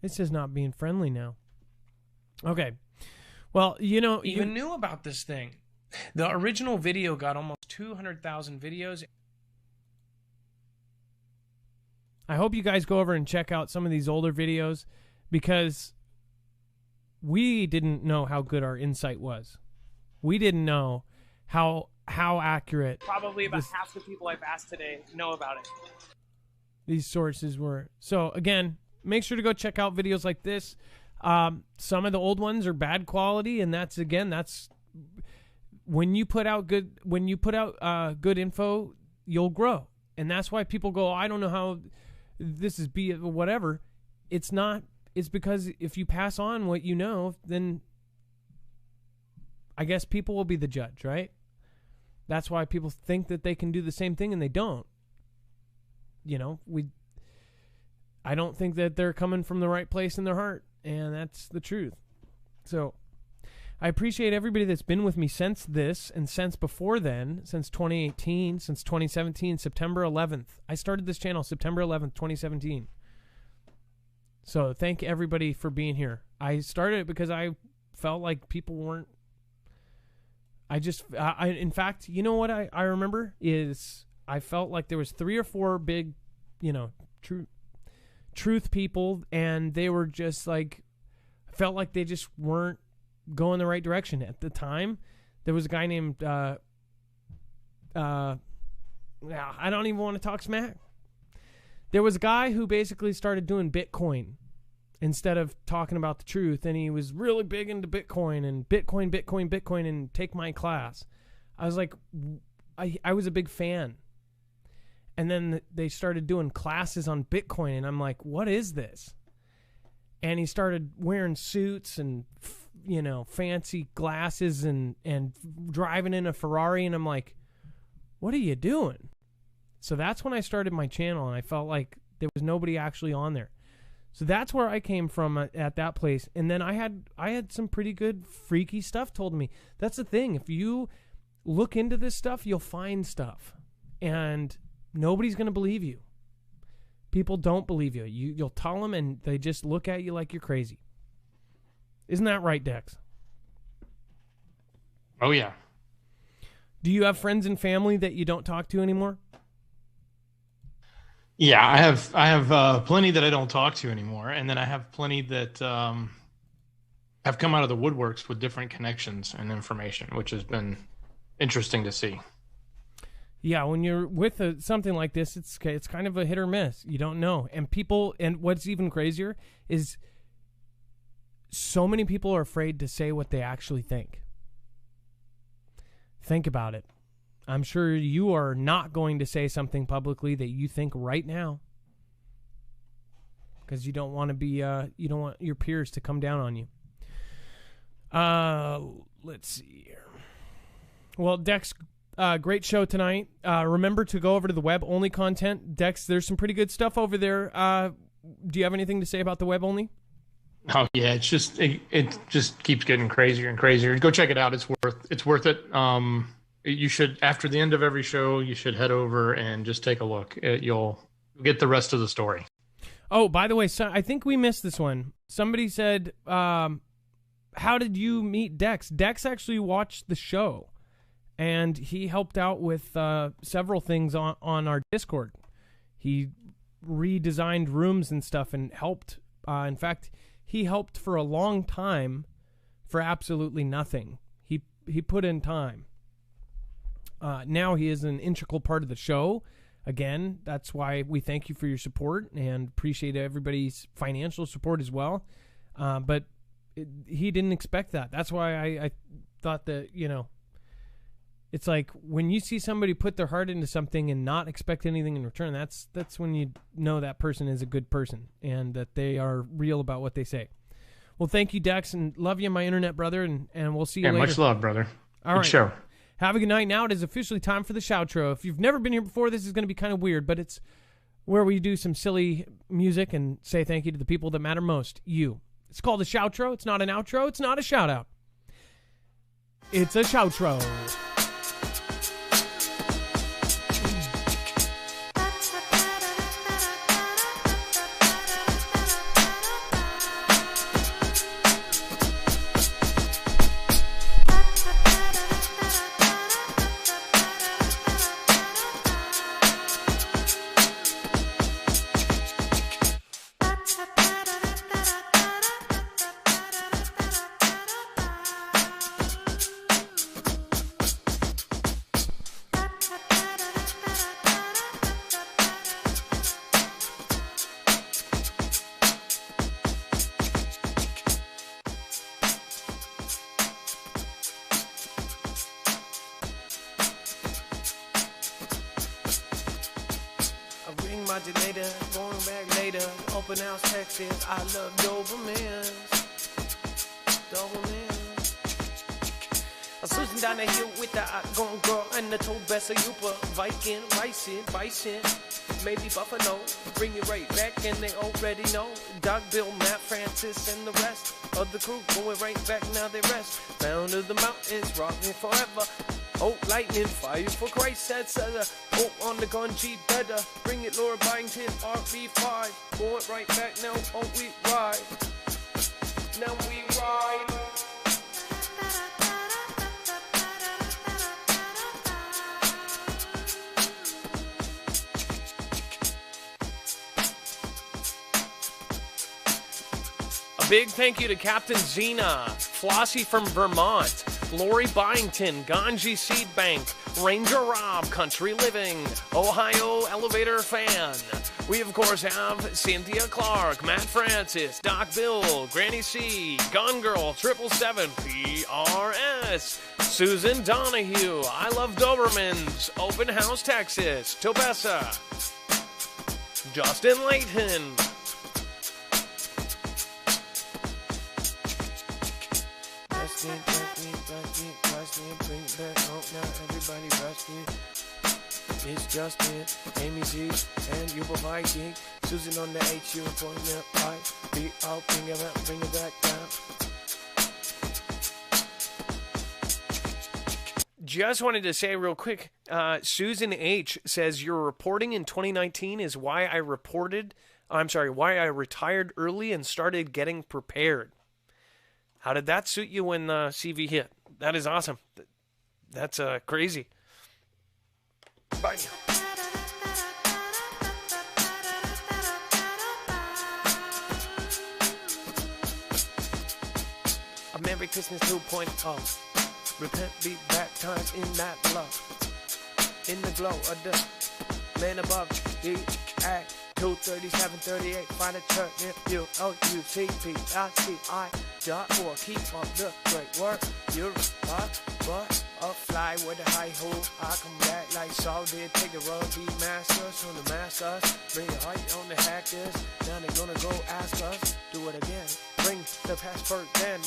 It says not being friendly now. Okay. Well, you knew about this thing. The original video got almost 200,000 videos. I hope you guys go over and check out some of these older videos because we didn't know how good our insight was. We didn't know how accurate. Probably about half the people I've asked today know about it. These sources were. So again, make sure to go check out videos like this. Some of the old ones are bad quality, and that's when you put out good good info, you'll grow. And that's why people go, I don't know how this is whatever. It's not. It's because if you pass on what you know, then I guess people will be the judge, right? That's why people think that they can do the same thing and they don't. I don't think that they're coming from the right place in their heart, and that's the truth. So I appreciate everybody that's been with me since this and since before then, since 2018, since 2017, September 11th. I started this channel September 11th, 2017. So thank everybody for being here. I started it because I felt like people weren't. In fact, you know what I remember is I felt like there was 3 or 4 big, truth people, and they were just like, felt like they just weren't going the right direction. At the time, there was a guy named, I don't even want to talk smack. There was a guy who basically started doing Bitcoin instead of talking about the truth, and he was really big into Bitcoin and Bitcoin, and take my class. I was like, I was a big fan. And then they started doing classes on Bitcoin, and I'm like, what is this? And he started wearing suits and, fancy glasses and driving in a Ferrari, and I'm like, what are you doing? So that's when I started my channel, and I felt like there was nobody actually on there. So that's where I came from at that place. And then I had some pretty good freaky stuff told to me. That's the thing. If you look into this stuff, you'll find stuff. And nobody's going to believe you. People don't believe you. You'll tell them, and they just look at you like you're crazy. Isn't that right, Dex? Oh, yeah. Do you have friends and family that you don't talk to anymore? Yeah, I have plenty that I don't talk to anymore, and then I have plenty that have come out of the woodworks with different connections and information, which has been interesting to see. Yeah, when you're with something like this, it's kind of a hit or miss. You don't know. And what's even crazier is so many people are afraid to say what they actually think. Think about it. I'm sure you are not going to say something publicly that you think right now because you don't want to be, you don't want your peers to come down on you. Let's see here. Well, Dex, great show tonight. Remember to go over to the web only content. Dex, there's some pretty good stuff over there. Do you have anything to say about the web only? Oh yeah, it just keeps getting crazier and crazier. Go check it out. It's worth it. You should, after the end of every show, you should head over and just take a look. You'll get the rest of the story. Oh, by the way, so I think we missed this one. Somebody said, how did you meet Dex? Dex actually watched the show, and he helped out with several things on our Discord. He redesigned rooms and stuff and helped. In fact, he helped for a long time for absolutely nothing. He put in time. Now he is an integral part of the show. Again, that's why we thank you for your support and appreciate everybody's financial support as well. But he didn't expect that. That's why I thought that, it's like when you see somebody put their heart into something and not expect anything in return, that's when you know that person is a good person and that they are real about what they say. Well, thank you, Dex, and love you, my internet brother, and we'll see you later. Much love, brother. All good right. show. Have a good night. Now it is officially time for the shoutro. If you've never been here before, this is going to be kind of weird, but it's where we do some silly music and say thank you to the people that matter most, you. It's called a shoutro. It's not an outro. It's not a shout-out. It's a shoutro. Modulator, going back later, open house Texas, I love Dobermans. I'm switching down the hill with the outgoing girl and the toe best of Uber, Viking, Bison, maybe Buffalo, bring it right back and they already know. Doc, Bill, Matt, Francis, and the rest of the crew going right back, now they rest. Bound of the mountains, rocking forever. Oh, lightning, fire for Christ, etc. Oh, on the gun, G better. Bring it, Lord Byington, RB5. Going right back now, oh, we ride. Now we ride. A big thank you to Captain Zena, Flossie from Vermont, Lori Byington, Ganji Seed Bank, Ranger Rob, Country Living, Ohio Elevator Fan. We, of course, have Cynthia Clark, Matt Francis, Doc Bill, Granny C, Gun Girl, 777, PRS, Susan Donahue, I Love Dobermans, Open House Texas, Tobessa, Justin Layton, bring it back home now, everybody resting. It's Justin, Amy Z, and Uber Viking. Susan on the HU, pointing up high. Be out, bring it back down. Just wanted to say real quick, Susan H says your reporting in 2019 is why I retired early and started getting prepared. How did that suit you when CV hit? That is awesome. That's crazy. Bye. A Merry Christmas 2.0. Repent, be baptized in that love. In the glow of the man above. He act 23738. Find a church near you. OUCPICI.org. Keep up the great work. You're but a fly with a high hole. I come back like Saul did. Take the rugby masters on the masters. Bring the height on the hackers. Now they're gonna go ask us. Do it again. Bring the passport then.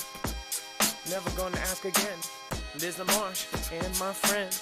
Never gonna ask again. Liz LaMarche and my friend.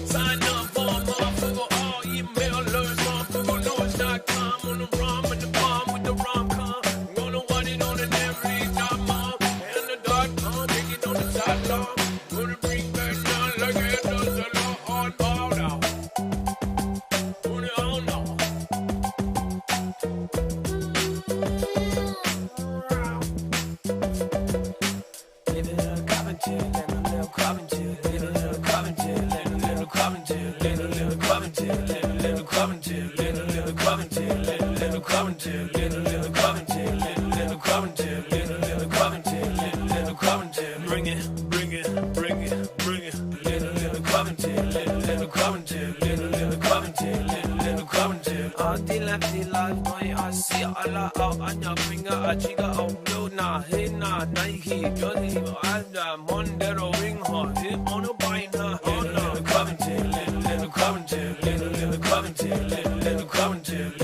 Sign up for my Google, all email alerts, my Google News.com on the ROM and the 지가 아냐 빙가 지가 없나 해나 나이키 변이 아냐 먼데로 윙허 어느 바이나 little Covington little Covington little Covington little Covington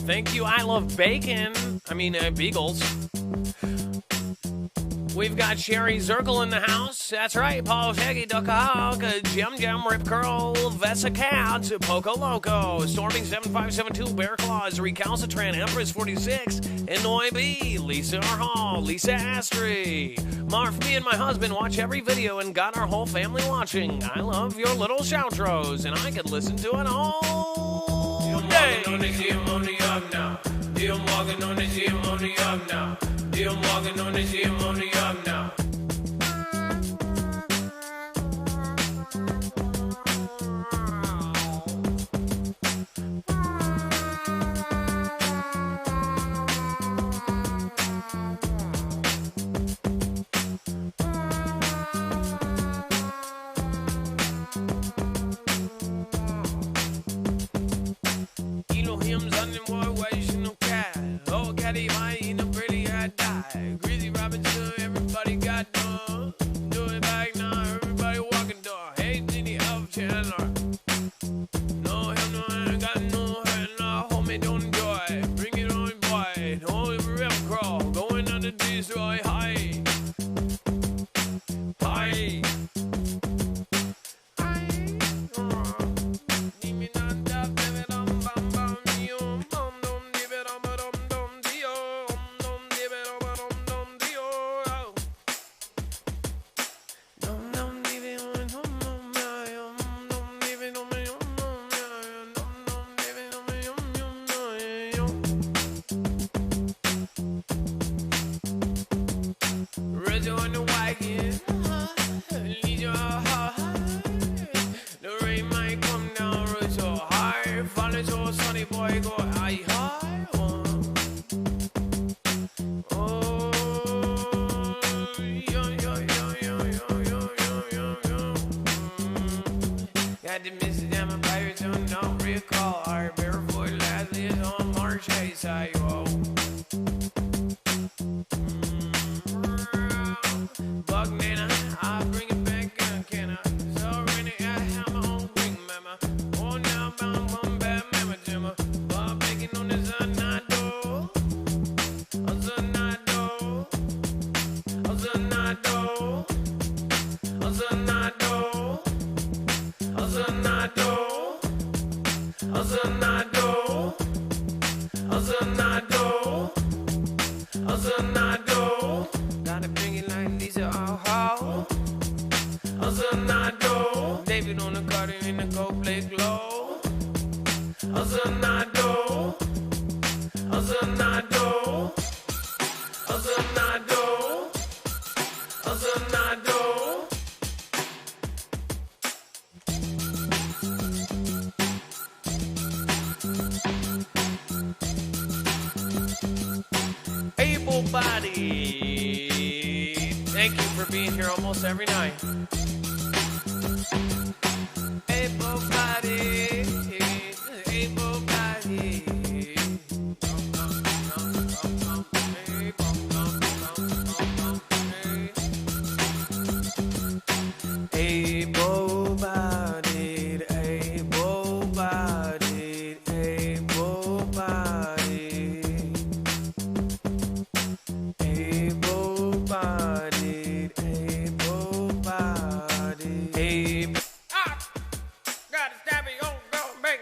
Thank you, I Love Bacon. Beagles. We've got Sherry Zirkle in the house. That's right. Paul Shaggy, Duck Hawk, Jim Jim, Rip Curl, Vesa Cat, Poco Loco, Storming 7572, Bear Claws, Recalcitrant, Empress 46, Innoy B, Lisa R. Hall, Lisa Astry. Marv, me and my husband watch every video and got our whole family watching. I love your little shoutros, and I could listen to it all day. I'm walking on the gym on the up now. I'm walking on the gym on the up now. Greasy Robinson, everybody got done. Do it back now, everybody walking door. Hey, Jenny Elf Chandler. No, him, no, I ain't got no hurt, no, homie, don't enjoy. Bring it on, boy. Only real crawl, going under destroy. Hi. Hi. Zanado. Body. Thank you for being here almost every night. Able Body. Able Body. Able-bodied, able-bodied, able-bodied, able-bodied, able-bodied, gotta stab it, oh, go back,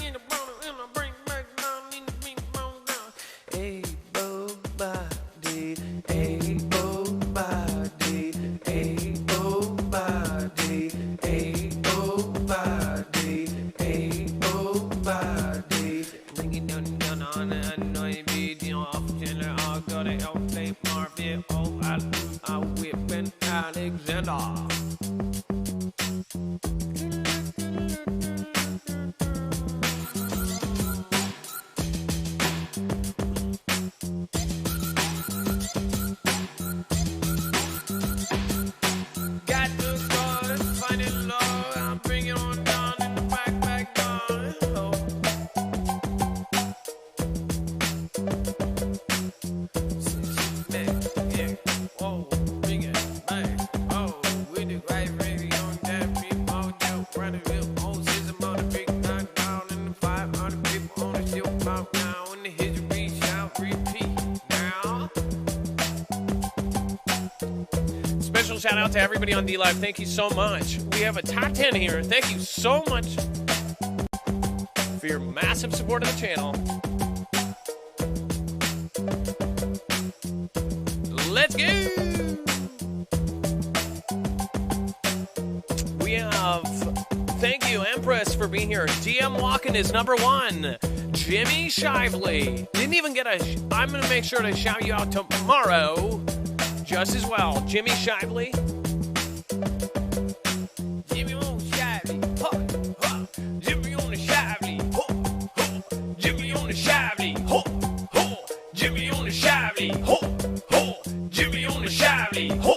in the bone, in the bring back down, in the bring bone down. Able-bodied, able-bodied, able-bodied, able-bodied, able-bodied. Bring it down, down on the annoying video off channel. I got it out, play Marvin. Oh, I whip and Alexander. Got the car, find it low. I'm bringing on down in the back down. Oh. Yeah. Oh, bring it back. Oh, with the right radio on that beat, oh, yeah, running real old system on the big knockdown and the 500 people on the ship pop now and the history shout repeat now. Special shout out to everybody on D-Live. Thank you so much. We have a top 10 here. Thank you so much for your massive support of the channel. Let's go. We have, thank you, Empress, for being here. DM Walken is number 1. Jimmy Shively. Didn't even get I'm going to make sure to shout you out tomorrow just as well. Jimmy Shively. Jimmy on the Shively. Huh, huh. Jimmy on the Shively. Huh, huh. Jimmy on the Shively. Huh, huh. Jimmy on the Shively. Huh, huh. Jimmy on the Shively. Huh,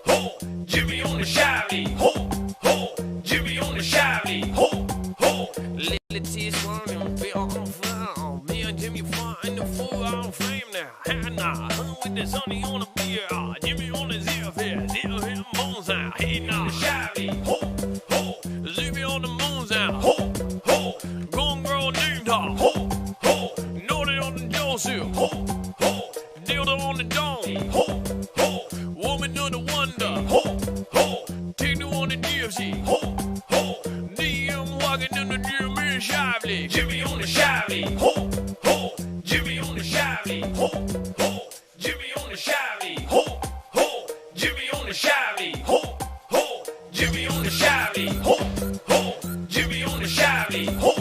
huh. Jimmy on the Shively. Huh, huh. Jimmy on the Shively. Huh, huh. Little tears running, be on fire. Me and Jimmy find the fool on flame now. Hannah, with the sunny on the beer. Jimmy on the zip here, moons out. Hey now, Shively. Ho, ho. Jimmy on the moons out. Ho, ho. Gone girl named her. Ho, ho. Naughty on the Joseph. Ho, ho. Dildo on the dome. Ho, ho. Woman of the wonder. Ho, ho. Tina on the DFC. Ho, ho. DM walking in the Jimmy Shively. Jimmy on the Shively. Ho, ho. Jimmy on the Shively. Ho, ho. Jimmy on the Shively. Ho, ho. Jimmy on the Shively. Ho, ho. Jimmy on the Shively. Ho, ho. Jimmy on the Shively. Ho,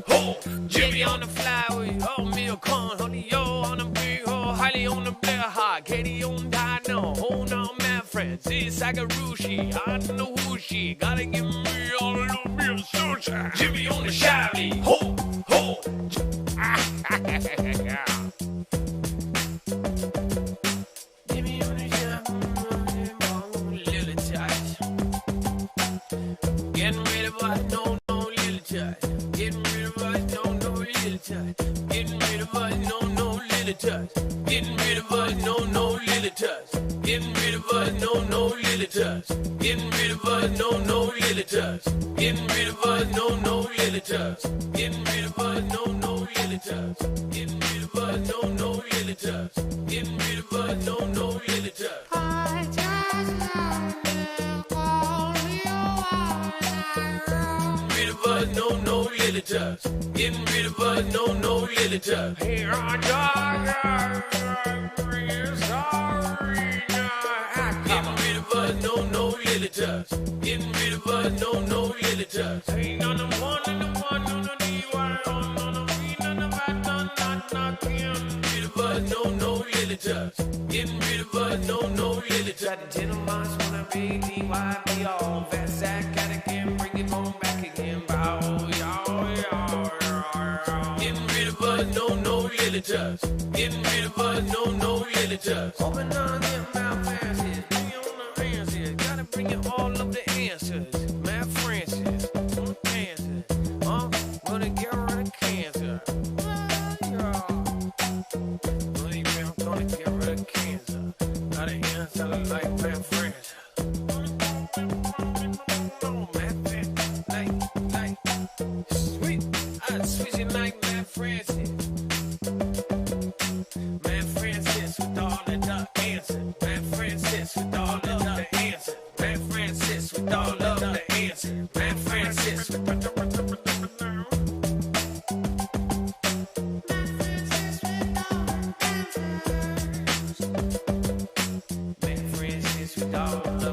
ho. Jimmy on the flyway. Oh, milk corn, honey, yo, on the big hole. Highly on the Blair Hot. Katie on Dino. Hold on, my friends. This Sagarushi. I don't know who she. Gotta give me all a little bit of sushi. Jimmy on the Shively. Ho, ho. Jimmy on the Shively. Little touch. Getting rid of us, no little touch. Getting rid of us, no little touch. Getting rid of us, no little touch. Getting rid of us, no little touch. Getting rid of us, no little touch. Getting rid of us, no little touch. Getting rid of us, no little touch. Getting rid of us, no little touch. Getting rid of us, no little touch. Getting rid of us, no little touch. I just love you, all you want. Rid of us, no little touch. Getting rid of us, no little touch. Here I die, sorry now. Getting rid of us, no little touch. Getting rid of us, no little touch. Ain't none of one and the one, none of the one, none of me, none of that, none of him. Rid of us, no little touch. Getting rid of us, no little touch. Got the 10 of mine, wanna be DYB all. Fat sack, got again, bring it home back again. Bow, y'all. Getting rid of us, no little lily touch. Getting ready for no lily touch. Open on them mouth fancies. Bring you on the hands here. Gotta bring you all of the answers. Matt Francis, answer. Gonna get rid of cancer. Gonna get rid of cancer. Got an answer like Matt Francis. Sweet, sweet like Matt Francis. Matt Francis with all of the answers. Matt Francis with all of the answers. Matt Francis with all of the answers. Matt Francis with Matt Francis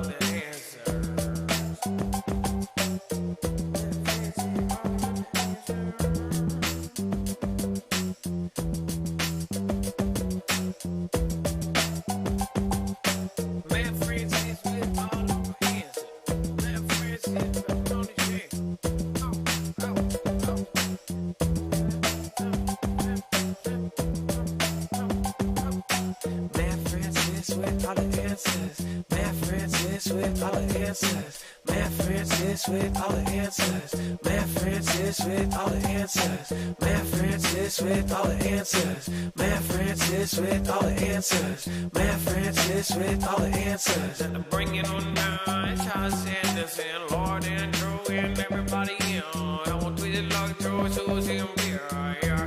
with all of the answers. Matt Francis with all the answers. Matt Francis with all the answers. Matt Francis with all the answers. Matt Francis with all the answers. Matt Francis with all the answers. Matt Francis with all the answers. And bring it on down, Charles Sanders and Lord Andrew and everybody in. I want to tweet like Joe Susie and Beer.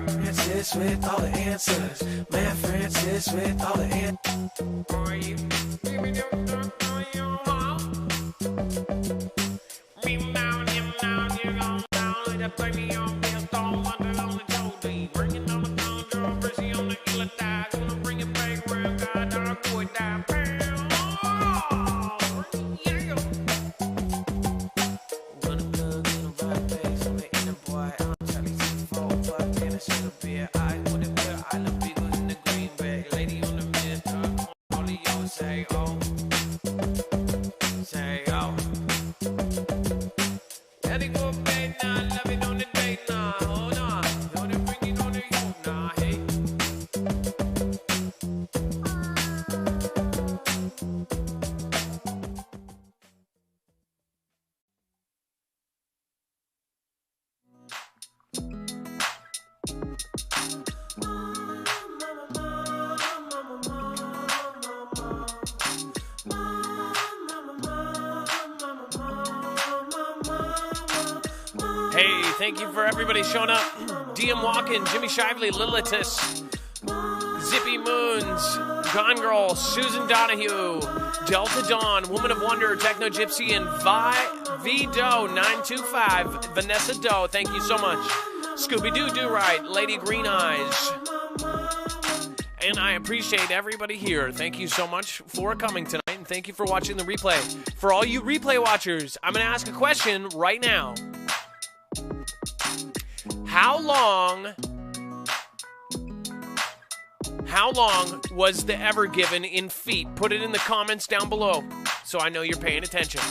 Francis with all the answers. Matt Francis with all the answers. Hey, thank you for everybody showing up. DM Walkin, Jimmy Shively, Lilitus, Zippy Moons, Gone Girl, Susan Donahue, Delta Dawn, Woman of Wonder, Techno Gypsy, and Vito 925, Vanessa Doe. Thank you so much. Scooby Doo Do Right, Lady Green Eyes. And I appreciate everybody here. Thank you so much for coming tonight, and thank you for watching the replay. For all you replay watchers, I'm going to ask a question right now. How long was the Ever Given in feet? Put it in the comments down below so I know you're paying attention.